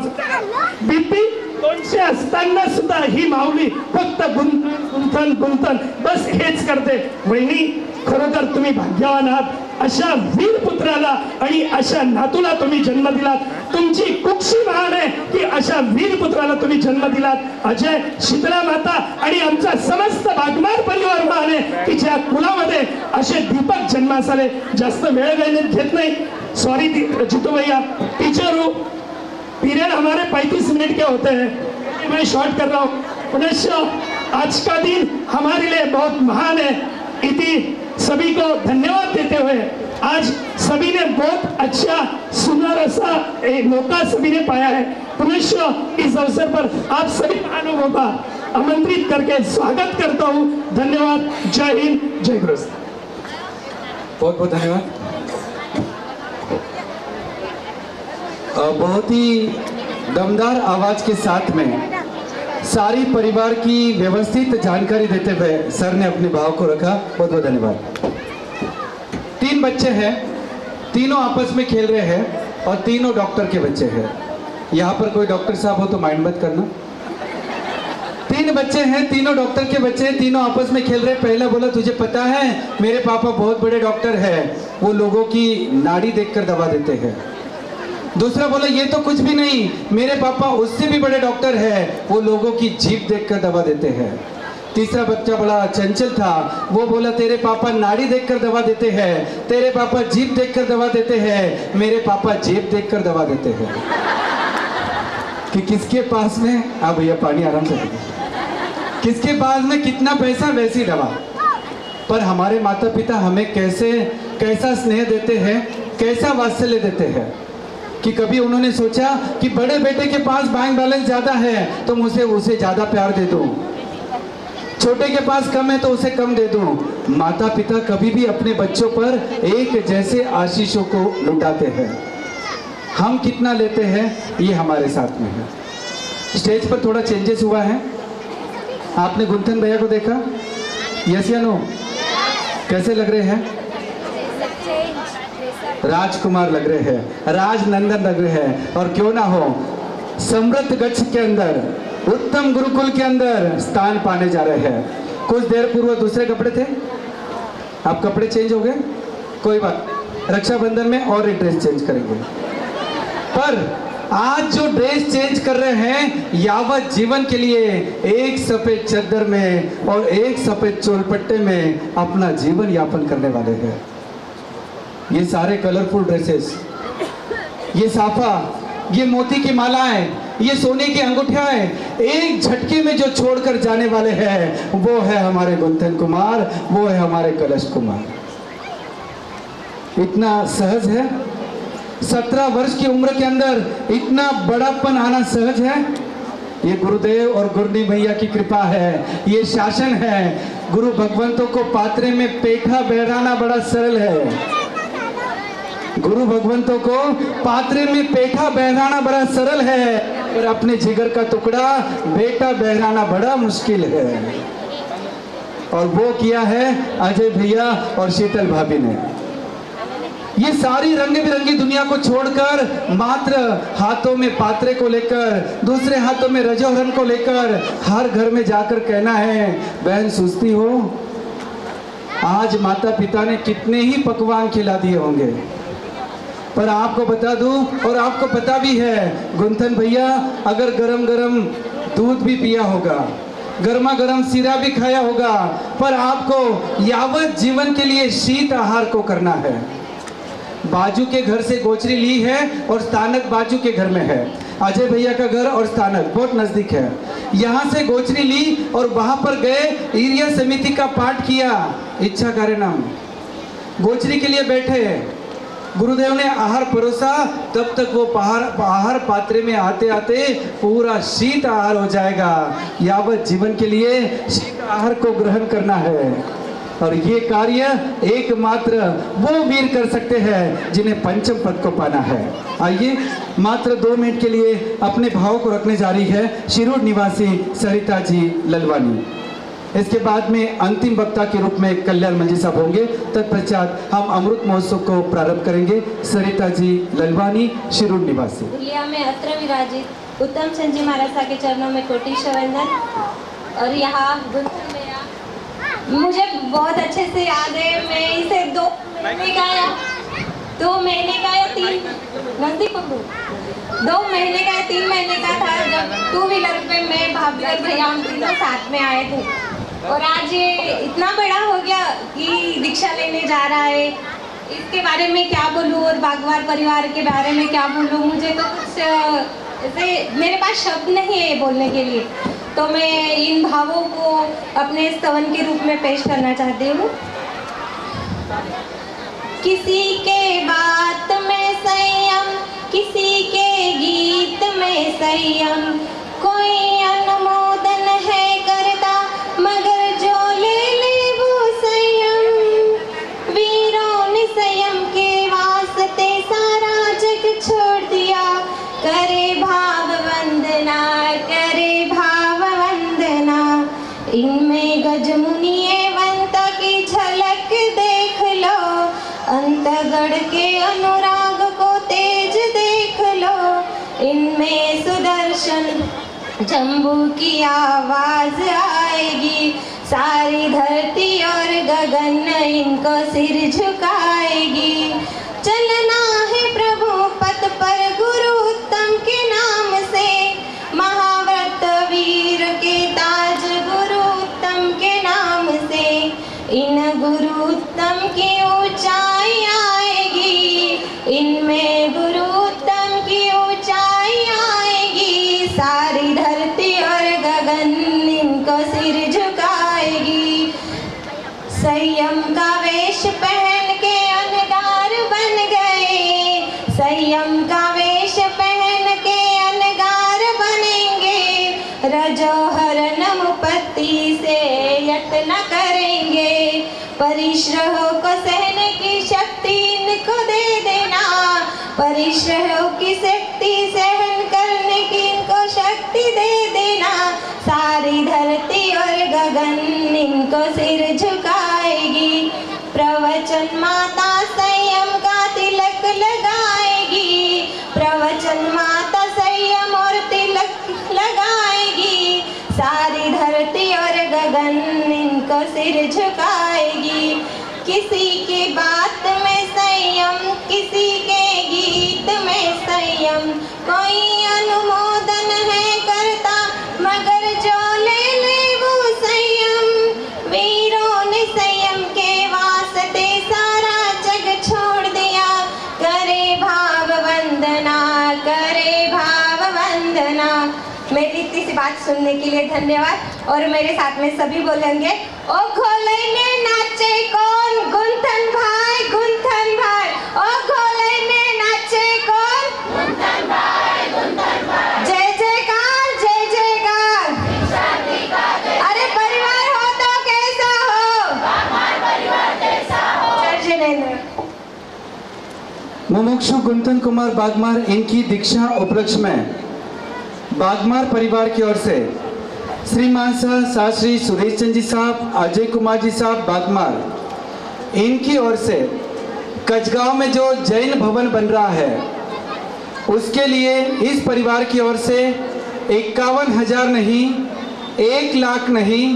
BP 200 असताना सुद्धा ही माऊली फक्त गुंतन बस हेच करते. वहिनी, खरोखर तुम्ही भाग्यवान आहात. अशा वीर पुत्राला आणि अशा नातूला तुम्ही जन्म दिलात. तुमची कुक्षी महान आहे की अशा वीर पुत्राला तुम्ही जन्म दिलात. अजय, शीतला माता आणि आमचा समस्त बागमार परिवार महान आहे की ज्या कुलामध्ये असे दीपक जन्मास आले. जास्त वेळ घेत नाही. सॉरी जितू भैया, टीचर हूँ, पीरियड हमारे 35 मिनट के होते हैं, मैं शॉर्ट कर रहा हूँ. पुनश्च आज का दिन हमारे लिए बहुत महान है. इति सभी को धन्यवाद देते हुए आज सभी ने बहुत अच्छा सुंदर ऐसा मौका सभी ने पाया है. पुनश्च इस अवसर पर आप सभी महानुभावों का आमंत्रित करके स्वागत करता हूँ. धन्यवाद. जय हिंद, जय गुरु. बहुत बहुत धन्यवाद. बहुत ही दमदार आवाज के साथ में सारी परिवार की व्यवस्थित जानकारी देते हुए सर ने अपने भाव को रखा. बहुत बहुत धन्यवाद. 3 बच्चे हैं, तीनों आपस में खेल रहे हैं और तीनों डॉक्टर के बच्चे हैं. यहाँ पर कोई डॉक्टर साहब हो तो माइंड मत करना. 3 बच्चे हैं, तीनों डॉक्टर के बच्चे हैं, तीनों आपस में खेल रहे हैं. पहला बोला, तुझे पता है मेरे पापा बहुत बड़े डॉक्टर हैं, वो लोगों की नाड़ी देखकर दवा देते हैं. दूसरा बोला, ये तो कुछ भी नहीं, मेरे पापा उससे भी बड़े डॉक्टर हैं, वो लोगों की जीभ देखकर दवा देते हैं. तीसरा बच्चा बड़ा चंचल था, वो बोला, तेरे पापा नाड़ी देखकर दवा देते हैं, तेरे पापा जीभ देखकर दवा देते हैं, मेरे पापा जेब देखकर दवा देते हैं. कि किसके पास में, भैया पानी आराम से, किसके पास में कितना पैसा वैसी दवा. पर हमारे माता पिता हमें कैसा स्नेह देते हैं, कैसा वात्सल्य देते हैं कि कभी उन्होंने सोचा कि बड़े बेटे के पास बैंक बैलेंस ज़्यादा है तो मुझे उसे ज़्यादा प्यार दे दूँ, छोटे के पास कम है तो उसे कम दे दूँ. माता पिता कभी भी अपने बच्चों पर एक जैसे आशीषों को लुटाते हैं. हम कितना लेते हैं ये हमारे साथ में है. स्टेज पर थोड़ा चेंजेस हुआ है. आपने गुंथन भैया को देखा? यस या नो? कैसे लग रहे हैं? राजकुमार लग रहे हैं, राजनंदन लग रहे हैं. और क्यों ना हो, समृद्ध गच्छ के अंदर, उत्तम गुरुकुल के अंदर स्थान पाने जा रहे हैं. कुछ देर पूर्व दूसरे कपड़े थे, अब कपड़े चेंज हो गए, कोई बात, रक्षाबंधन में और एक ड्रेस चेंज करेंगे. पर आज जो ड्रेस चेंज कर रहे हैं, यावत जीवन के लिए एक सफेद चद्दर में और एक सफेद चोलपट्टे में अपना जीवन यापन करने वाले हैं. ये सारे कलरफुल ड्रेसेस, ये साफा, ये मोती की मालाएं, ये सोने की अंगूठियां एक झटके में जो छोड़कर जाने वाले हैं, वो है हमारे गुंथन कुमार, वो है हमारे कलश कुमार. इतना सहज है, 17 वर्ष की उम्र के अंदर इतना बड़ापन आना सहज है. ये गुरुदेव और गुरनी भैया की कृपा है, ये शासन है. गुरु भगवंतों को पात्रे में पेठा बहराना बड़ा सरल है. गुरु भगवंतों को पात्रे में पेठा बहराना बड़ा सरल है, पर अपने जिगर का टुकड़ा बेटा बहराना बड़ा मुश्किल है. और वो किया है अजय भैया और शीतल भाभी ने. ये सारी रंग बिरंगी दुनिया को छोड़कर मात्र हाथों में पात्रे को लेकर, दूसरे हाथों में रजोहरन को लेकर हर घर में जाकर कहना है, बहन सुस्ती हो, आज माता पिता ने कितने ही पकवान खिला दिए होंगे, पर आपको बता दूं और आपको पता भी है गुंथन भैया, अगर गरम गरम दूध भी पिया होगा, गर्मा गर्म सीरा भी खाया होगा, पर आपको यावत जीवन के लिए शीत आहार को करना है। बाजू के घर से गोचरी ली है और स्थानक बाजू के घर में है। अजय भैया का घर और स्थानक बहुत नजदीक है। यहाँ से गोचरी ली और वहां पर गए, एरिया समिति का पाठ किया, इच्छा कार्यक्रम, गोचरी के लिए बैठे, गुरुदेव ने आहार परोसा, तब तक वो आहार पात्रे में आते आते पूरा शीत आहार हो जाएगा। यावत जीवन के लिए शीत आहार को ग्रहण करना है, और ये कार्य एकमात्र वो वीर कर सकते हैं जिन्हें पंचम पद को पाना है। आइए मात्र 2 मिनट के लिए अपने भाव को रखने जा रही है शिरूर निवासी सरिता जी ललवानी। इसके बाद में अंतिम वक्ता के रूप में कल्याण मंजी साहब होंगे। तत्पश्चात हम अमृत महोत्सव को प्रारंभ करेंगे। सरिता जी ललवानी, शिरूर निवासी। दुनिया में अत्र विराजित उत्तम चंद जी महाराज के चरणों में कोटि वंदन। और यहाँ गुंथन भैया, मुझे बहुत अच्छे से याद है, मैं इसे 2 महीने का या 3 महीने का था जब 2 व्हीलर पे मैं, भाभी और भैया हम तीनों साथ में आए थे। और आज ये इतना बड़ा हो गया कि दीक्षा लेने जा रहा है। इसके बारे में क्या बोलूँ और बागवार परिवार के बारे में क्या बोलूँ, मुझे तो कुछ ऐसे मेरे पास शब्द नहीं है बोलने के लिए। तो मैं इन भावों को अपने स्तवन के रूप में पेश करना चाहती हूँ। किसी के बात में संयम, किसी के गीत में संयम, कोई अनुमोदन है करता मगर जो ले वो संयम। वीरों ने संयम के वास्ते सारा जग छोड़ दिया, करे भाव वंदना, करे भाव वंदना। इनमें गजमुनि एवंत की झलक देख लो, अंतगढ़ के अनुराग को तेज देख लो। इनमें सुदर्शन जम्बू की आवाज आएगी, सारी धरती और गगन इनको सिर झुकाएगी। चलना है प्रभु पथ पर गुरु उत्तम के नाम से, महाव्रत वीर के ताज गुरु उत्तम के नाम से। इन गुरु उत्तम की ऊंचाई आएगी, इनमें गुरु उत्तम की ऊंचाई आएगी, सारी धरती और गगन इनको सिर झुकाएगी। संयम का वेश पहन के अनगार बन गए, संयम का वेश पहन के अनगार बनेंगे। रजोहर मुपत्ति से यत्न करेंगे, परिश्रहों को सहने की शक्ति इनको दे देना, परिश्रहों की शक्ति सहन करने की इनको शक्ति दे देना। सारी धरती और गगन इनको सिर झुकाएगी। प्रवचन माता संयम का तिलक लगाएगी, प्रवचन माता संयम और तिलक लगाएगी, सारी धरती और गगन इनको सिर झुकाएगी। किसी की बात में संयम, किसी के गीत में संयम, कोई अनुमोदन है करता मगर जो ले वो संयम। वीरों ने संयम के वास्ते सारा जग छोड़ दिया, करे भाव वंदना, करे भाव वंदना। मेरी इतनी सी बात सुनने के लिए धन्यवाद। और मेरे साथ में सभी बोलेंगे, ओ घोले में नाचे कौन, गुंथन भाई, गुंथन भाई। ओ घोले में नाचे कौन, गुंथन भाई, गुंथन भाई। जय जयकार, जय जयकार। अरे परिवार हो तो कैसा हो, परिवार कैसा हो। जय जिनेंद्र। मुमुक्षु गुंथन कुमार बागमार, इनकी दीक्षा उपलक्ष्य में बागमार परिवार की ओर से श्रीमान शास्त्री सुरेश चंद जी साहब, अजय कुमार जी साहब बागमार, इनकी ओर से कचगांव में जो जैन भवन बन रहा है उसके लिए इस परिवार की ओर से 51,000 नहीं, 1 लाख नहीं,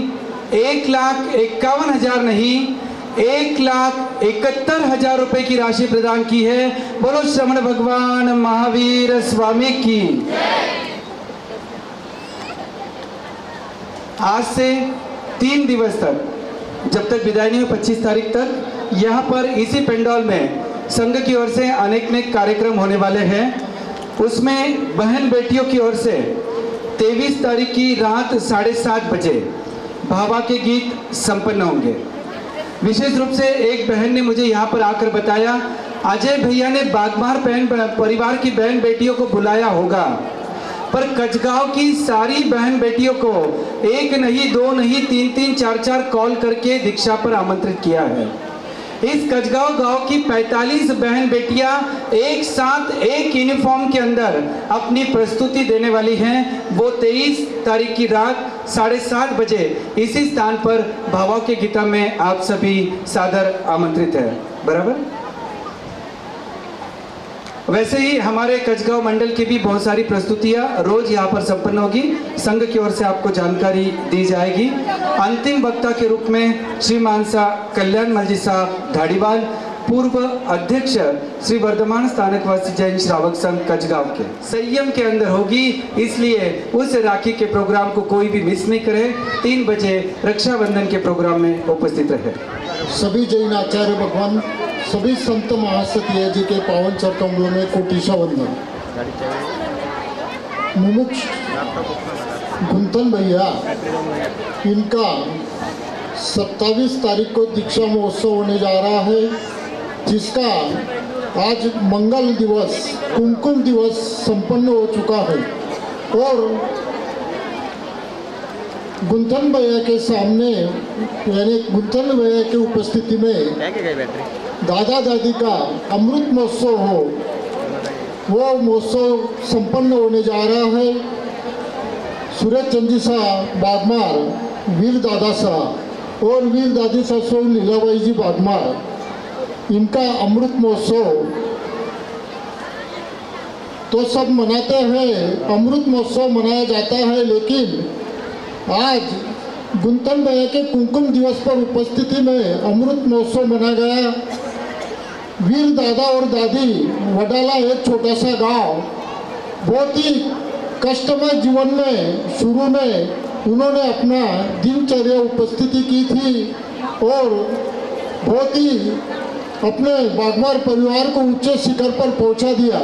1,51,000 नहीं, 1,71,000 रुपए की राशि प्रदान की है। बोलो श्रवण भगवान महावीर स्वामी की। आज से 3 दिवस तक, जब तक विदाई नहीं हो 25 तारीख तक, यहाँ पर इसी पंडाल में संघ की ओर से अनेक कार्यक्रम होने वाले हैं। उसमें बहन बेटियों की ओर से 23 तारीख की रात 7:30 बजे भावा के गीत संपन्न होंगे। विशेष रूप से एक बहन ने मुझे यहाँ पर आकर बताया, अजय भैया ने बागमार परिवार की बहन बेटियों को बुलाया होगा, पर कचगांव की सारी बहन बेटियों को 1 नहीं 2 नहीं 3-3 4-4 कॉल करके दीक्षा पर आमंत्रित किया है। इस कचगांव गांव की 45 बहन बेटियां एक साथ एक यूनिफॉर्म के अंदर अपनी प्रस्तुति देने वाली हैं। वो 23 तारीख की रात 7:30 बजे इसी स्थान पर भावा के गीता में आप सभी सादर आमंत्रित है। बराबर। वैसे ही हमारे कचगांव मंडल की भी बहुत सारी प्रस्तुतियां रोज यहाँ पर संपन्न होगी। संघ की ओर से आपको जानकारी दी जाएगी। अंतिम वक्ता के रूप में श्री मानसा कल्याण मलजी साहब धाड़ीवाल, पूर्व अध्यक्ष श्री वर्धमान स्थानकवासी जैन श्रावक संघ कचगांव के, संयम के अंदर होगी, इसलिए उस राखी के प्रोग्राम को कोई भी मिस नहीं करे। 3 बजे रक्षाबंधन के प्रोग्राम में उपस्थित रहे। सभी जैन आचार्य भगवान, सभी संत महासतीय जी के पावन चरणों में कोटिशा वंदन। मुमुक्ष गुंतन भैया, इनका 27 तारीख को दीक्षा महोत्सव होने जा रहा है, जिसका आज मंगल दिवस, कुमकुम दिवस संपन्न हो चुका है। और गुंथन भैया के सामने, यानी गुंथन भैया की उपस्थिति में दादा दादी का अमृत महोत्सव हो, वो महोत्सव संपन्न होने जा रहा है। सूरज चंद जी साहब बागमार, वीर दादा साहब और वीर दादी सासू लीलाबाई जी बागमार, इनका अमृत महोत्सव तो सब मनाते हैं, अमृत महोत्सव मनाया जाता है, लेकिन आज गुंतन भैया के कुमकुम दिवस पर उपस्थिति में अमृत महोत्सव मनाया गया। वीर दादा और दादी वडाला एक छोटा सा गांव, बहुत ही कष्टमय जीवन में शुरू में उन्होंने अपना दिनचर्या उपस्थिति की थी और बहुत ही अपने बागमार परिवार को उच्च शिखर पर पहुंचा दिया।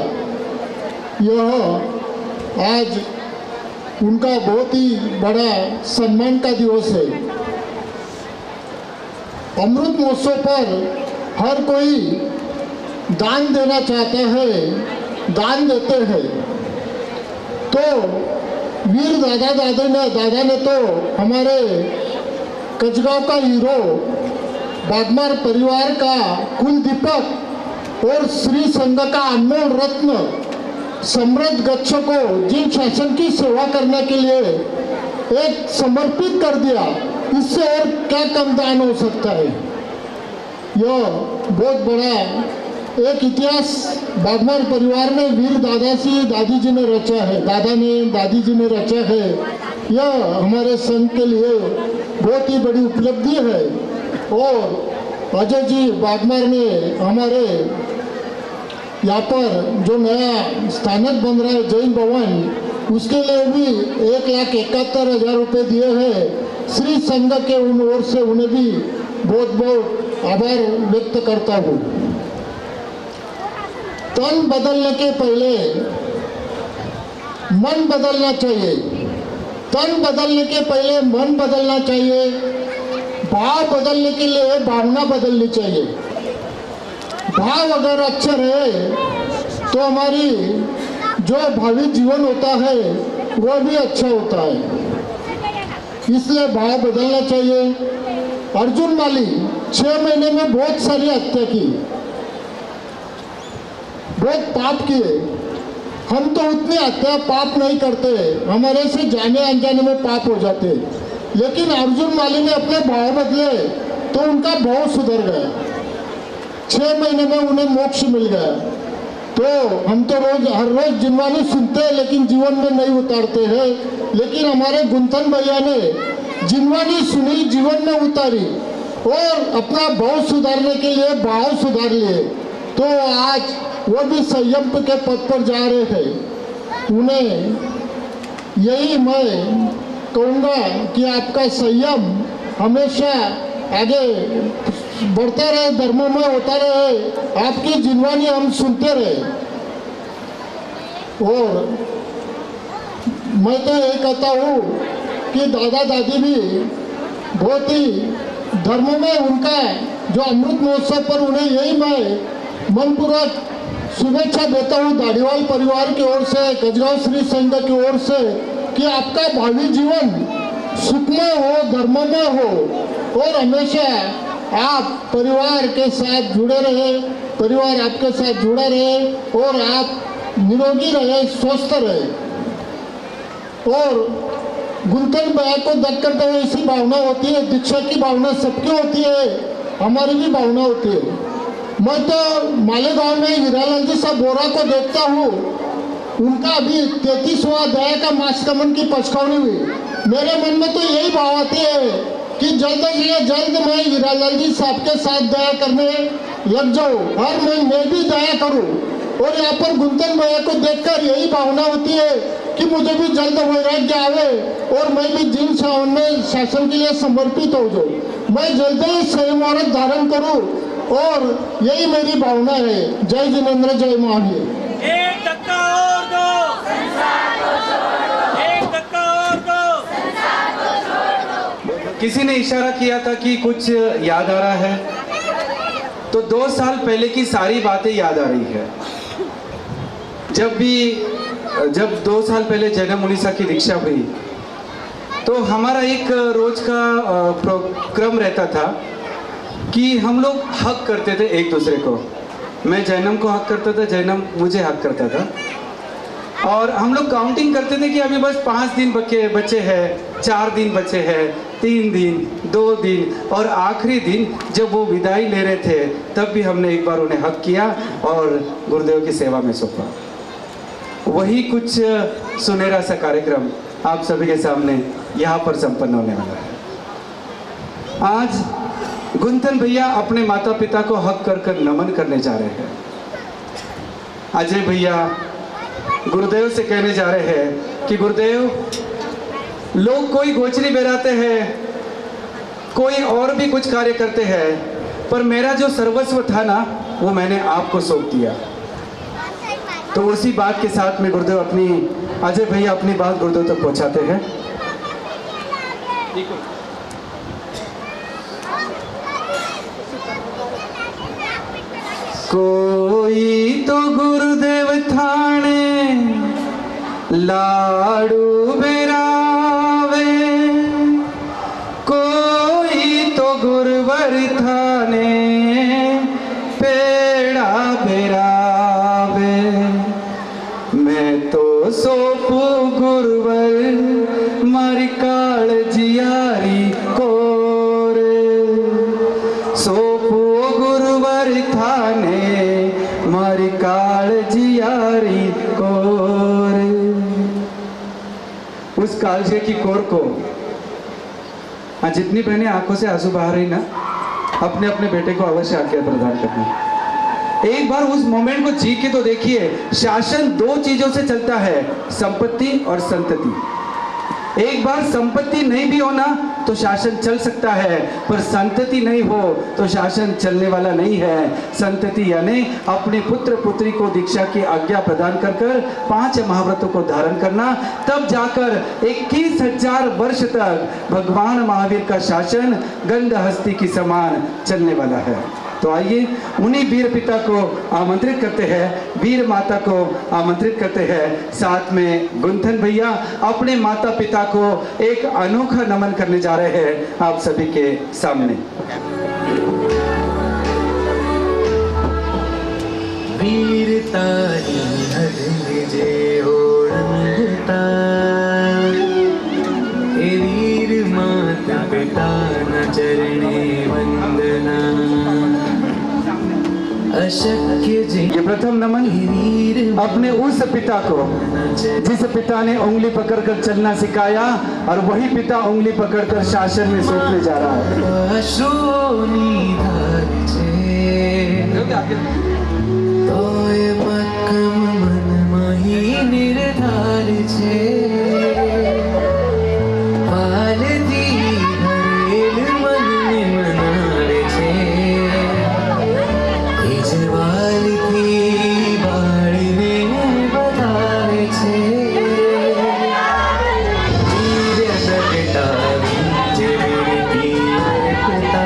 यह आज उनका बहुत ही बड़ा सम्मान का दिवस है। अमृत महोत्सव पर हर कोई दान देना चाहता है, दान देते हैं। तो वीर दादा ने तो हमारे कचगांव का हीरो, बागमार परिवार का कुल दीपक और श्री संघ का अनमोल रत्न सम्राट गच्छ को जिन शासन की सेवा करने के लिए एक समर्पित कर दिया, इससे और क्या कम दान हो सकता है। यह बहुत बड़ा एक इतिहास बागमार परिवार ने वीर दादा से दादी जी ने रचा है, दादा ने दादी जी ने रचा है। यह हमारे संघ के लिए बहुत ही बड़ी उपलब्धि है। और अजय जी बागमार ने हमारे यहाँ पर जो नया स्थानक बन रहा है जैन भवन, उसके लिए भी 1,71,000 रुपये दिए हैं। श्री संघ के उन ओर से उन्हें भी बहुत बहुत आभार व्यक्त करता हूँ। तन बदलने के पहले मन बदलना चाहिए, तन बदलने के पहले मन बदलना चाहिए, भाव बदलने के लिए भावना बदलनी चाहिए। भाव अगर अच्छा रहे तो हमारी जो भावी जीवन होता है वो भी अच्छा होता है, इसलिए भाव बदलना चाहिए। अर्जुन माली 6 महीने में बहुत सारी हत्या की, बहुत पाप किए। हम तो उतनी हत्या पाप नहीं करते, हमारे से जाने अनजाने में पाप हो जाते, लेकिन अर्जुन माली ने अपने भाव बदले तो उनका भाव सुधर गया, 6 महीने में उन्हें मोक्ष मिल गया। तो हम तो हर रोज जिनवानी सुनते हैं लेकिन जीवन में नहीं उतारते हैं, लेकिन हमारे गुंथन भैया ने जिनवानी सुनी, जीवन में उतारी और अपना भाव सुधारने के लिए भाव सुधार लिए, तो आज वो भी संयम के पद पर जा रहे हैं। उन्हें यही मैं कहूँगा कि आपका संयम हमेशा आगे बढ़ता रहे, धर्ममय होता रहे, आपकी जिनवानी हम सुनते रहे। और मैं तो यही कहता हूँ कि दादा दादी भी बहुत ही धर्म में उनका जो अमृत महोत्सव पर उन्हें यही मैं मनपूर्वक शुभेच्छा देता हूँ दाढ़ीवाल परिवार की ओर से, गजगांव श्री संघ की ओर से, कि आपका भावी जीवन सुखमय हो, धर्ममय हो और हमेशा आप परिवार के साथ जुड़े रहे, परिवार आपके साथ जुड़ा रहे और आप निरोगी रहे, स्वस्थ रहे। और गुंतन भैया को देख करते हुए ऐसी भावना होती है, दीक्षा की भावना सबकी होती है, हमारी भी भावना होती है। मैं तो मालेगांव में हीरालाल जी साहब बोरा को देखता हूँ, उनका अभी 33वां दया का मासकमन की पचकावनी हुई। मेरे मन में तो यही भाव आती है कि जल्द से जल्द मैं हीरालाल जी साहब के साथ दया करने लग जाऊँ और मैं भी दया करूँ। और यहाँ पर गुंतन भैया को देखकर यही भावना होती है कि मुझे भी जल्द वैराग्य आवे और मैं भी जिन शासन के लिए समर्पित हो जाऊँ, मैं जल्द ही संयम व्रत धारण करूँ और यही मेरी भावना है। जय जिनेंद्र, जय महावीर। एक धक्का और दो, एक धक्का और दो। किसी ने इशारा किया था कि कुछ याद आ रहा है, तो 2 साल पहले की सारी बातें याद आ रही है। जब 2 साल पहले जैनम मुनीसा की दीक्षा हुई, तो हमारा एक रोज का क्रम रहता था कि हम लोग हक करते थे एक दूसरे को। मैं जैनम को हक करता था, जैनम मुझे हक करता था, और हम लोग काउंटिंग करते थे कि अभी बस 5 दिन बचे हैं, 4 दिन बचे हैं, 3 दिन, 2 दिन, और आखिरी दिन जब वो विदाई ले रहे थे तब भी हमने एक बार उन्हें हक किया और गुरुदेव की सेवा में सौंपा। वही कुछ सुनहरा सा कार्यक्रम आप सभी के सामने यहाँ पर संपन्न होने वाला है। आज गुंतन भैया अपने माता पिता को हक कर नमन करने जा रहे हैं। अजय भैया गुरुदेव से कहने जा रहे हैं कि गुरुदेव, लोग कोई गोचरी बहराते हैं, कोई और भी कुछ कार्य करते हैं, पर मेरा जो सर्वस्व था ना, वो मैंने आपको सौंप दिया। तो उसी बात के साथ में गुरुदेव अजय भैया अपनी बात गुरुदेव तक पहुंचाते हैं। कोई तो गुरुदेव थाने लाडू बेरावे, कोई तो गुरुवर थाने पेड़ा बेरावे। मैं तो सोपू गुरुवर मारी काल जियारी कोरे, सोपू गुरुवर थाने मारी काल जियारी कोरे। उस कालजे की कोर को जितनी बहनें आंखों से आंसू बहा रही ना, अपने अपने बेटे को अवश्य आज्ञा प्रदान करना। एक बार उस मोमेंट को जी के तो देखिए। शासन 2 चीजों से चलता है, संपत्ति और संतति। एक बार संपत्ति नहीं भी होना तो शासन चल सकता है, पर संतति नहीं हो तो शासन चलने वाला नहीं है। संतति यानी अपने पुत्र पुत्री को दीक्षा की आज्ञा प्रदान कर 5 महाव्रतों को धारण करना, तब जाकर 21,000 वर्ष तक भगवान महावीर का शासन गंध हस्ती की समान चलने वाला है। तो आइए उन्हीं वीर पिता को आमंत्रित करते हैं, वीर माता को आमंत्रित करते हैं। साथ में गुंथन भैया अपने माता पिता को एक अनोखा नमन करने जा रहे हैं आप सभी के सामने। वीरता जे ओळखता, हे वीर माता पिता न चरणे वंदना। अशक्य ये प्रथम नमन अपने उस पिता को जिस पिता ने उंगली पकड़कर चलना सिखाया और वही पिता उंगली पकड़कर शासन में सौंपने जा रहा है। अश्रुनी धार तोय मक्कम मन मही निर्धार छे पालती हरेल मन ने मनावे छे इजवाल की बाळीने बतावे छे वीर प्रगटावी जे वीरती पिता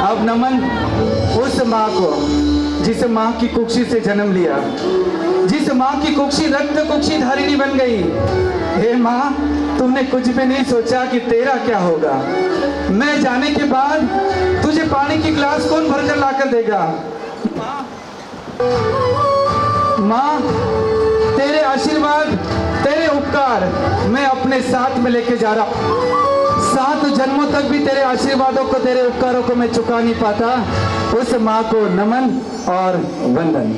अब नमन उस माँ को जिस माँ की कुक्षी से जन्म लिया, जिस माँ की कुक्षी रक्त कुक्षी धारिणी बन गई। हे माँ, तुमने कुछ भी नहीं सोचा कि तेरा क्या होगा। मैं जाने के बाद तुझे पानी की गिलास कौन भरकर लाकर देगा। माँ, तेरे आशीर्वाद, तेरे उपकार मैं अपने साथ में लेके जा रहा हूँ। 7 जन्मों तक भी तेरे आशीर्वादों को, तेरे उपकारों को मैं चुका नहीं पाता। उस माँ को नमन और वंदन।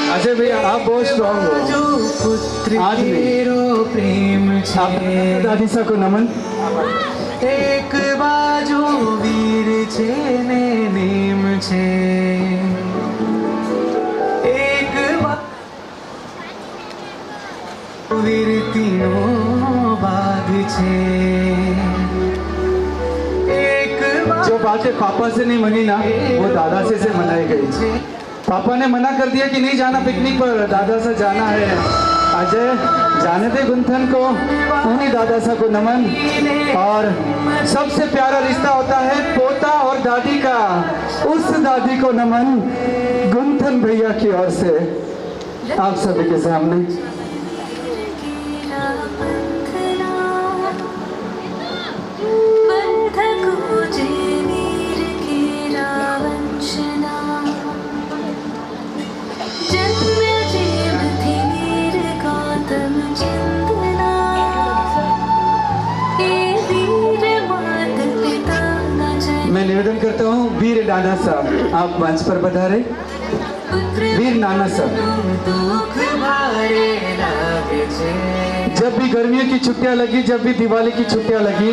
अजय भैया, आप बहुत स्ट्रॉन्ग हो। आज भी प्रेम आप दादी सा को नमन। एक बाजू वीर छे ने नेम छे एक वीर तीनों बाग छे एक जो बातें पापा से नहीं मनी ना, वो दादा से मनाई गई। पापा ने मना कर दिया कि नहीं जाना पिकनिक पर, दादा से जाना है। अजय, जाने दे गुंथन को, उन्हीं दादा सा को नमन। और सबसे प्यारा रिश्ता होता है पोता और दादी का, उस दादी को नमन गुंथन भैया की ओर से आप सभी के सामने। मैं निवेदन करता हूँ वीर नाना साहब, आप मंच पर पधारे। वीर नाना साहब, जब भी गर्मियों की छुट्टियां लगी, जब भी दिवाळी की छुट्ट्या लगी,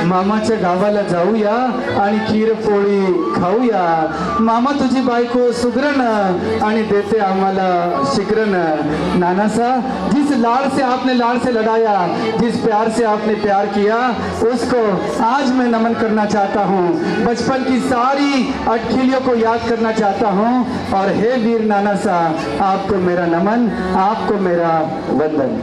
मामाच्या गावाला जाऊया आणि खीर पोळी खाऊया। मामा तुझी बायको सुगरण आणि देते आम्हाला शिकरण। नाना साहब, जिस लाड़ से आपने लाड़ से लड़ाया, जिस प्यार से आपने प्यार किया, उसको आज मैं नमन करना चाहता हूँ। बचपन की सारी अटखिलियों को याद करना चाहता हूँ। और हे वीर नाना साहब, आपको मेरा नमन, आपको मेरा वंदन।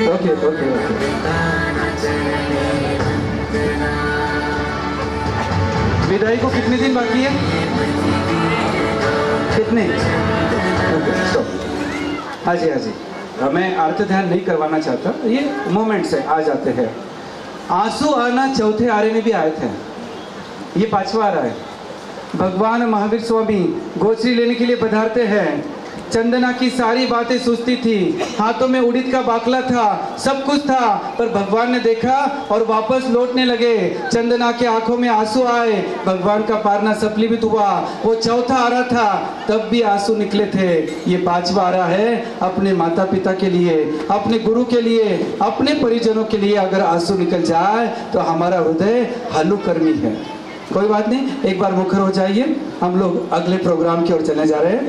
ओके ओके विदाई को कितने दिन बाकी है? कितने? हाँ जी हाँ जी, मैं आरती ध्यान नहीं करवाना चाहता, ये मोमेंट्स है, आ जाते हैं। आंसू आना चौथे आरे में भी आए थे, ये 5वां आरा है। भगवान महावीर स्वामी गोश्री लेने के लिए पधारते हैं। चंदना की सारी बातें सुस्ती थी, हाथों में उड़ीद का बाकला था, सब कुछ था, पर भगवान ने देखा और वापस लौटने लगे। चंदना के आंखों में आंसू आए, भगवान का पारना सफलीभूत हुआ। वो चौथा आरा था, तब भी आंसू निकले थे। ये 5वां आरा है। अपने माता पिता के लिए, अपने गुरु के लिए, अपने परिजनों के लिए अगर आंसू निकल जाए तो हमारा हृदय हलुकर्मी है। कोई बात नहीं, एक बार मुखर हो जाइए, हम लोग अगले प्रोग्राम की ओर चलने जा रहे हैं।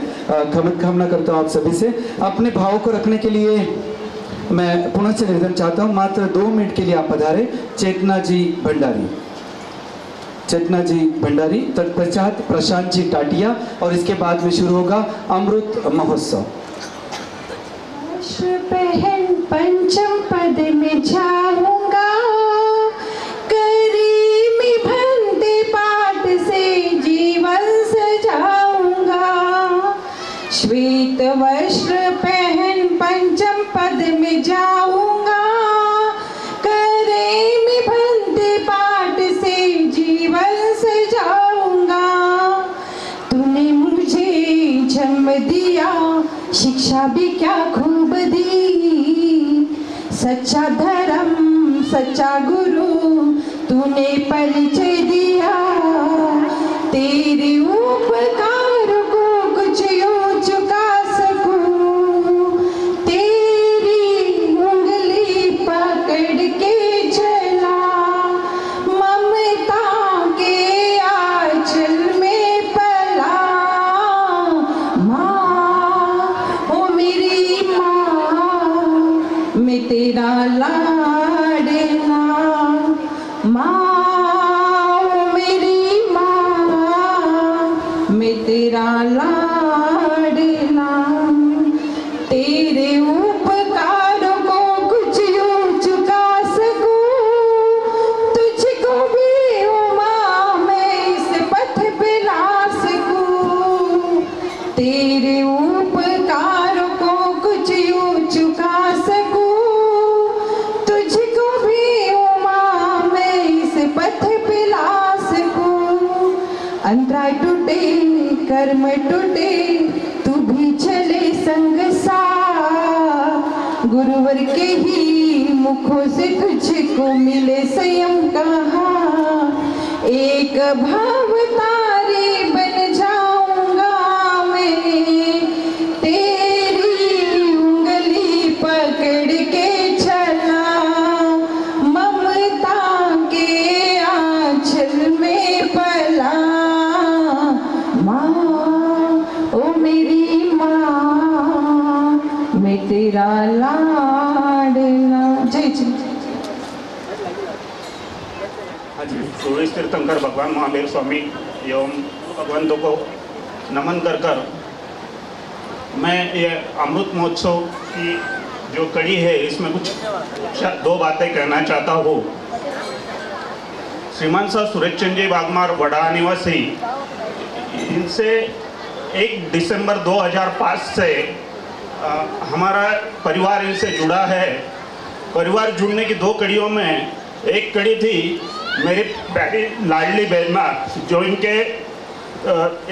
कामना करता हूँ आप सभी से अपने भावों को रखने के लिए मैं पुनः से निवेदन चाहता हूँ, मात्र 2 मिनट के लिए आप पधारे चेतना जी भंडारी, तत्पश्चात प्रशांत जी टाटिया और इसके बाद में शुरू होगा अमृत महोत्सव। पहन पंचम पद में जाऊंगा, करीमी भंते पाठ से जीवन सजाऊंगा। श्वेत वस्त्र पहन पंचम पद में जाऊंगा, करीमी भंते पाठ से जीवन सजाऊंगा। तूने मुझे जन्म दिया, शिक्षा भी क्या खूब दी। सच्चा धर्म सच्चा गुरु तूने परिचय दिया। तेरे उपकार को कुछ यूं चुका सकूं। तेरी उंगली पकड़ के चला, ममता के आंचल में पला। मैं तेरा लाडला, माँ मेरी माँ, मैं तेरा लाडला। तेरे उपकार को कुछ यूं चुका सकूं। तुझको भी ओ माँ मैं इस पथ पे ला सकूं। तेरे उपकार को कुछ यूं चुका सकूं। अंतराय टूटे कर्म टूटे, तू भी चले संग सा। गुरुवर के ही मुखों से तुझको मिले संयम कहा। एक भाव तारे बन जाऊंगा मैं, तेरी उंगली पकड़ के चला। ममता के आंचल में पला। तेरा लाडला। जय जय। हाँ जी, सूरज तीर्थंकर भगवान महावीर स्वामी एवं भगवंतों को नमन कर मैं ये अमृत महोत्सव की जो कड़ी है इसमें कुछ 2 बातें कहना चाहता हूँ। श्रीमान साहब सूरज चंद जी बागमार वडा निवासी, इनसे 1 दिसंबर 2005 से हमारा परिवार इनसे जुड़ा है। परिवार जुड़ने की 2 कड़ियों में एक कड़ी थी मेरी प्यारी लाडली बहना, जो इनके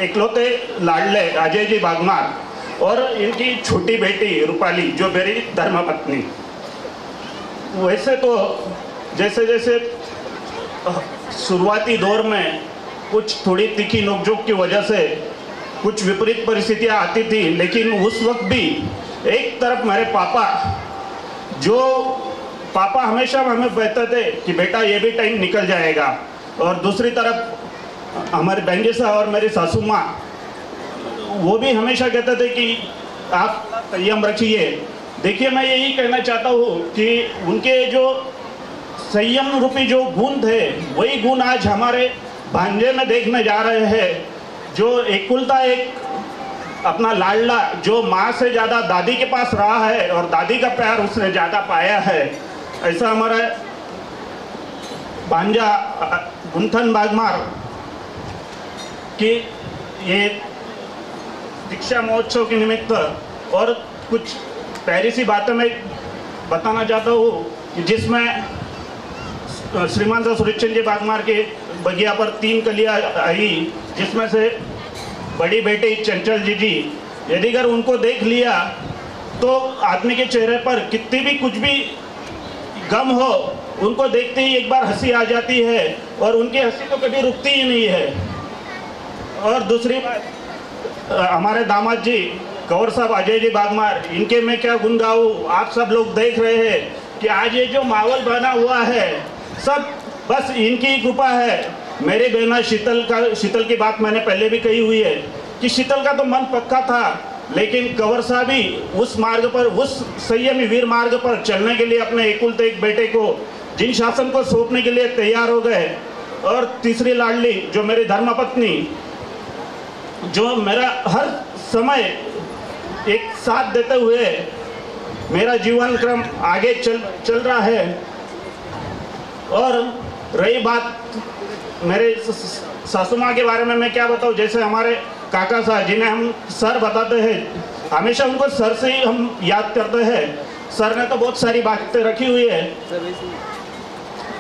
एकलौते लाडले अजय जी बागमार, और इनकी छोटी बेटी रूपाली जो मेरी धर्मपत्नी। वैसे तो जैसे जैसे शुरुआती दौर में कुछ थोड़ी तीखी नोकझोंक की वजह से कुछ विपरीत परिस्थितियां आती थी, लेकिन उस वक्त भी एक तरफ मेरे पापा हमेशा हमें कहते थे कि बेटा ये भी टाइम निकल जाएगा, और दूसरी तरफ हमारे बेंजे साहब और मेरी सासू माँ वो भी हमेशा कहते थे कि आप संयम रखिए। देखिए, मैं यही कहना चाहता हूँ कि उनके जो संयम रूपी जो गुण थे, वही गुण आज हमारे भांजे में देखने जा रहे हैं। जो एकुलता एक अपना लाडला, जो माँ से ज़्यादा दादी के पास रहा है और दादी का प्यार उसने ज़्यादा पाया है, ऐसा हमारा भांजा गुंथन बागमार की ये दीक्षा महोत्सव के निमित्त और कुछ प्यारी सी बातें मैं बताना चाहता हूँ कि जिसमें श्रीमान साहब सूरज चंद जी बागमार के बगिया पर 3 कलियाँ आई, जिसमें से बड़ी बेटी चंचल जी, यदि अगर उनको देख लिया तो आदमी के चेहरे पर कितनी भी कुछ भी गम हो, उनको देखते ही एक बार हंसी आ जाती है और उनकी हंसी तो कभी रुकती ही नहीं है। और दूसरी बात, हमारे दामाद जी कंवर साहब अजय जी बागमार, इनके मैं क्या गुण गाऊँ। आप सब लोग देख रहे हैं कि आज ये जो माहौल बना हुआ है सब बस इनकी कृपा है। मेरी बहना शीतल की बात मैंने पहले भी कही हुई है कि शीतल का तो मन पक्का था, लेकिन कंवर साहब भी उस मार्ग पर, उस संयमी वीर मार्ग पर चलने के लिए अपने एकुलते एक बेटे को जिन शासन को सौंपने के लिए तैयार हो गए। और तीसरी लाडली जो मेरी धर्मपत्नी, जो मेरा हर समय एक साथ देते हुए मेरा जीवन क्रम आगे चल रहा है। और रही बात मेरे सासू माँ के बारे में, मैं क्या बताऊँ, जैसे हमारे काका साहब जिन्हें हम सर बताते हैं, हमेशा उनको सर से ही हम याद करते हैं। सर ने तो बहुत सारी बातें रखी हुई है।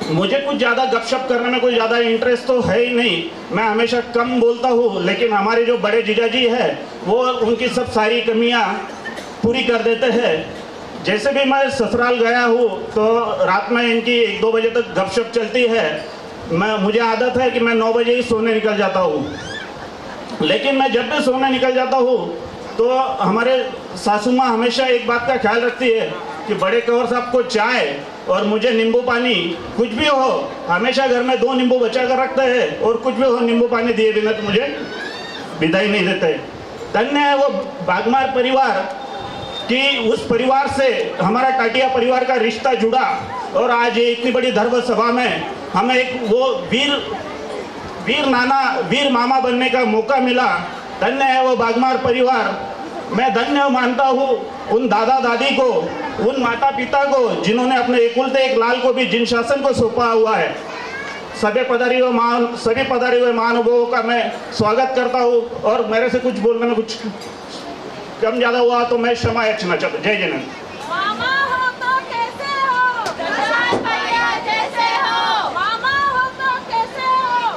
मुझे कुछ ज़्यादा गपशप करने में कोई ज़्यादा इंटरेस्ट तो है ही नहीं, मैं हमेशा कम बोलता हूँ, लेकिन हमारे जो बड़े जीजाजी है वो उनकी सब सारी कमियाँ पूरी कर देते हैं। जैसे भी मैं ससुराल गया हूँ तो रात में इनकी 1-2 बजे तक गपशप चलती है। मुझे आदत है कि मैं 9 बजे ही सोने निकल जाता हूँ, लेकिन मैं जब भी सोने निकल जाता हूँ तो हमारे सासू माँ हमेशा एक बात का ख्याल रखती है कि बड़े कंवर साहब को चाय और मुझे नींबू पानी, कुछ भी हो, हमेशा घर में 2 नींबू बचा कर रखते हैं, और कुछ भी हो नींबू पानी दिए बिना तो मुझे विदाई नहीं देते। धन्य है वो बागमार परिवार कि उस परिवार से हमारा टाटिया परिवार का रिश्ता जुड़ा, और आज ये इतनी बड़ी धर्म सभा में हमें एक वो वीर नाना, वीर मामा बनने का मौका मिला। धन्य है वो बागमार परिवार। मैं धन्य मानता हूँ उन दादा दादी को, उन माता पिता को, जिन्होंने अपने एकुलते एक लाल को भी जिन शासन को सौंपा हुआ है। सभी पधारे हुए महानुभावों का मैं स्वागत करता हूँ, और मेरे से कुछ बोलने में कुछ कम ज़्यादा हुआ तो मैं क्षमा याचना चाहता हूँ। जय जय। मामा हो तो कैसे हो, भैया जैसे हो, मामा हो तो कैसे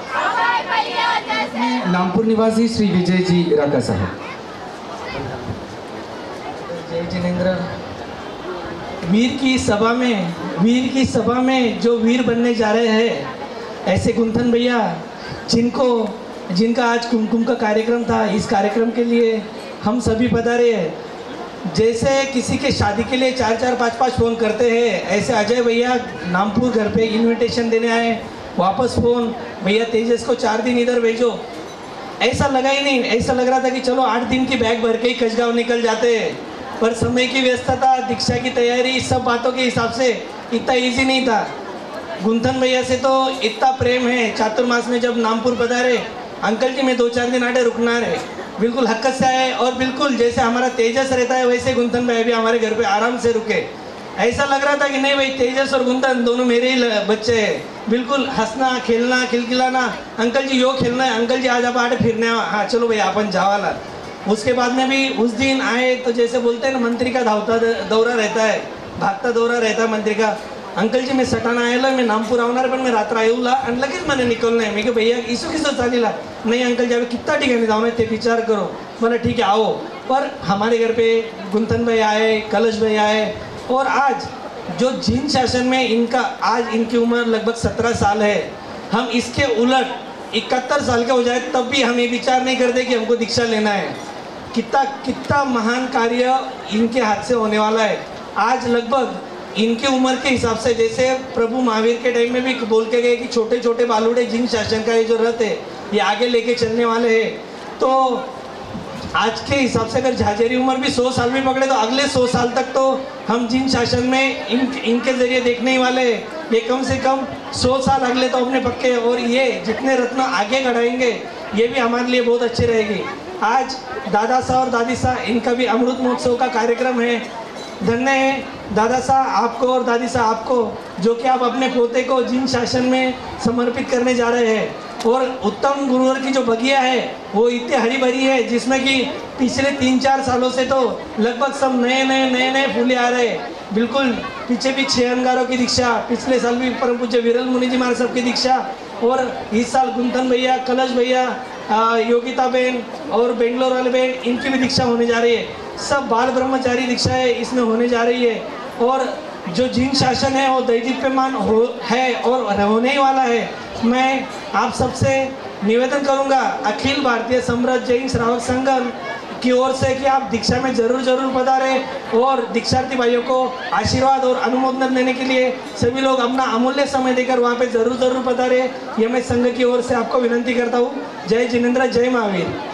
हो, भैया जैसे। नामपुर निवासी श्री विजय जी राका साहब। जय जिनेंद्र। वीर की सभा में जो वीर बनने जा रहे हैं, ऐसे गुंथन भैया जिनका आज कुमकुम का कार्यक्रम था, इस कार्यक्रम के लिए हम सभी पधारे हैं। जैसे किसी के शादी के लिए 4-4, 5-5 फ़ोन करते हैं, ऐसे अजय भैया नामपुर घर पे इनविटेशन देने आए, वापस फ़ोन, भैया तेजस को 4 दिन इधर भेजो। ऐसा लगा ही नहीं, ऐसा लग रहा था कि चलो 8 दिन की बैग भर के ही कसगांव निकल जाते हैं, पर समय की व्यस्तता, दीक्षा की तैयारी, इस सब बातों के हिसाब से इतना ईजी नहीं था। गुंथन भैया से तो इतना प्रेम है, चातुर्मास में जब नामपुर पधारे, अंकल जी मैं 2-4 दिन आटे रुकना है, बिल्कुल हक़ से आए, और बिल्कुल जैसे हमारा तेजस रहता है वैसे गुंथन भाई भी हमारे घर पे आराम से रुके। ऐसा लग रहा था कि नहीं भाई, तेजस और गुंथन दोनों मेरे ही बच्चे हैं, बिल्कुल हंसना, खेलना, खिलखिलाना। अंकल जी यो खेलना है, अंकल जी आज आप आटे फिरने, हाँ चलो भाई अपन जावाला। उसके बाद में भी उस दिन आए तो जैसे बोलते हैं ना, मंत्री का धावता दौरा रहता है, भागता दौरा रहता है मंत्री का। अंकल जी मैं सटाना आयला, मैं नामपुर आवणार पण मैं रात्र येऊला आणि लगेच मैंने निकलना है। मैं कि भैया इसो किसो चालीला, नहीं अंकल जी अभी कितना ठिकाणी जाऊँ ते विचार करो। बोला ठीक है आओ। पर हमारे घर पे गुंथन भाई आए, कलश भाई आए, और आज जो जिन शासन में इनकी उम्र लगभग 17 साल है, हम इसके उलट 71 साल के हो जाए तब भी हम ये विचार नहीं करते कि हमको दीक्षा लेना है। कितना महान कार्य इनके हाथ से होने वाला है। आज लगभग इनके उम्र के हिसाब से, जैसे प्रभु महावीर के टाइम में भी बोल के गए कि छोटे छोटे बालूड़े जिन शासन का ये जो रथ है ये आगे लेके चलने वाले हैं, तो आज के हिसाब से अगर झाझेरी उम्र भी 100 साल भी पकड़े तो अगले 100 साल तक तो हम जिन शासन में इनके जरिए देखने ही वाले हैं। ये कम से कम 100 साल अगले तो अपने पक्के, और ये जितने रत्न आगे गढ़ाएंगे ये भी हमारे लिए बहुत अच्छी रहेगी। आज दादा साहब और दादी साहब, इनका भी अमृत महोत्सव का कार्यक्रम है। धन्य है दादा साहब आपको और दादी साहब आपको, जो कि आप अपने पोते को जिन शासन में समर्पित करने जा रहे हैं। और उत्तम गुरुवर की जो बगिया है वो इतनी हरी भरी है, जिसमें कि पिछले 3-4 सालों से तो लगभग सब नए फूले आ रहे हैं। बिल्कुल पीछे भी 6 अंगारों की दीक्षा, पिछले साल भी परम पूज्य विरल मुनि जी महाराज साहब की दीक्षा, और इस साल गुंथन भैया, कलश भैया, योगिता बहन और बेंगलोर वाले बहन, इनकी भी दीक्षा होने जा रही है। सब बाल ब्रह्मचारी दीक्षाएं इसमें होने जा रही है। और जो जिन शासन है वो दैदीप्यमान है और होने ही वाला है। मैं आप सबसे निवेदन करूंगा, अखिल भारतीय समृद्ध जैन श्रावक संगम की ओर से कि आप दीक्षा में जरूर पधारे और दीक्षार्थी भाइयों को आशीर्वाद और अनुमोदन देने के लिए सभी लोग अपना अमूल्य समय देकर वहाँ पे जरूर पधारे। ये मैं संघ की ओर से आपको विनंती करता हूँ। जय जिनेंद्र, जय महावीर।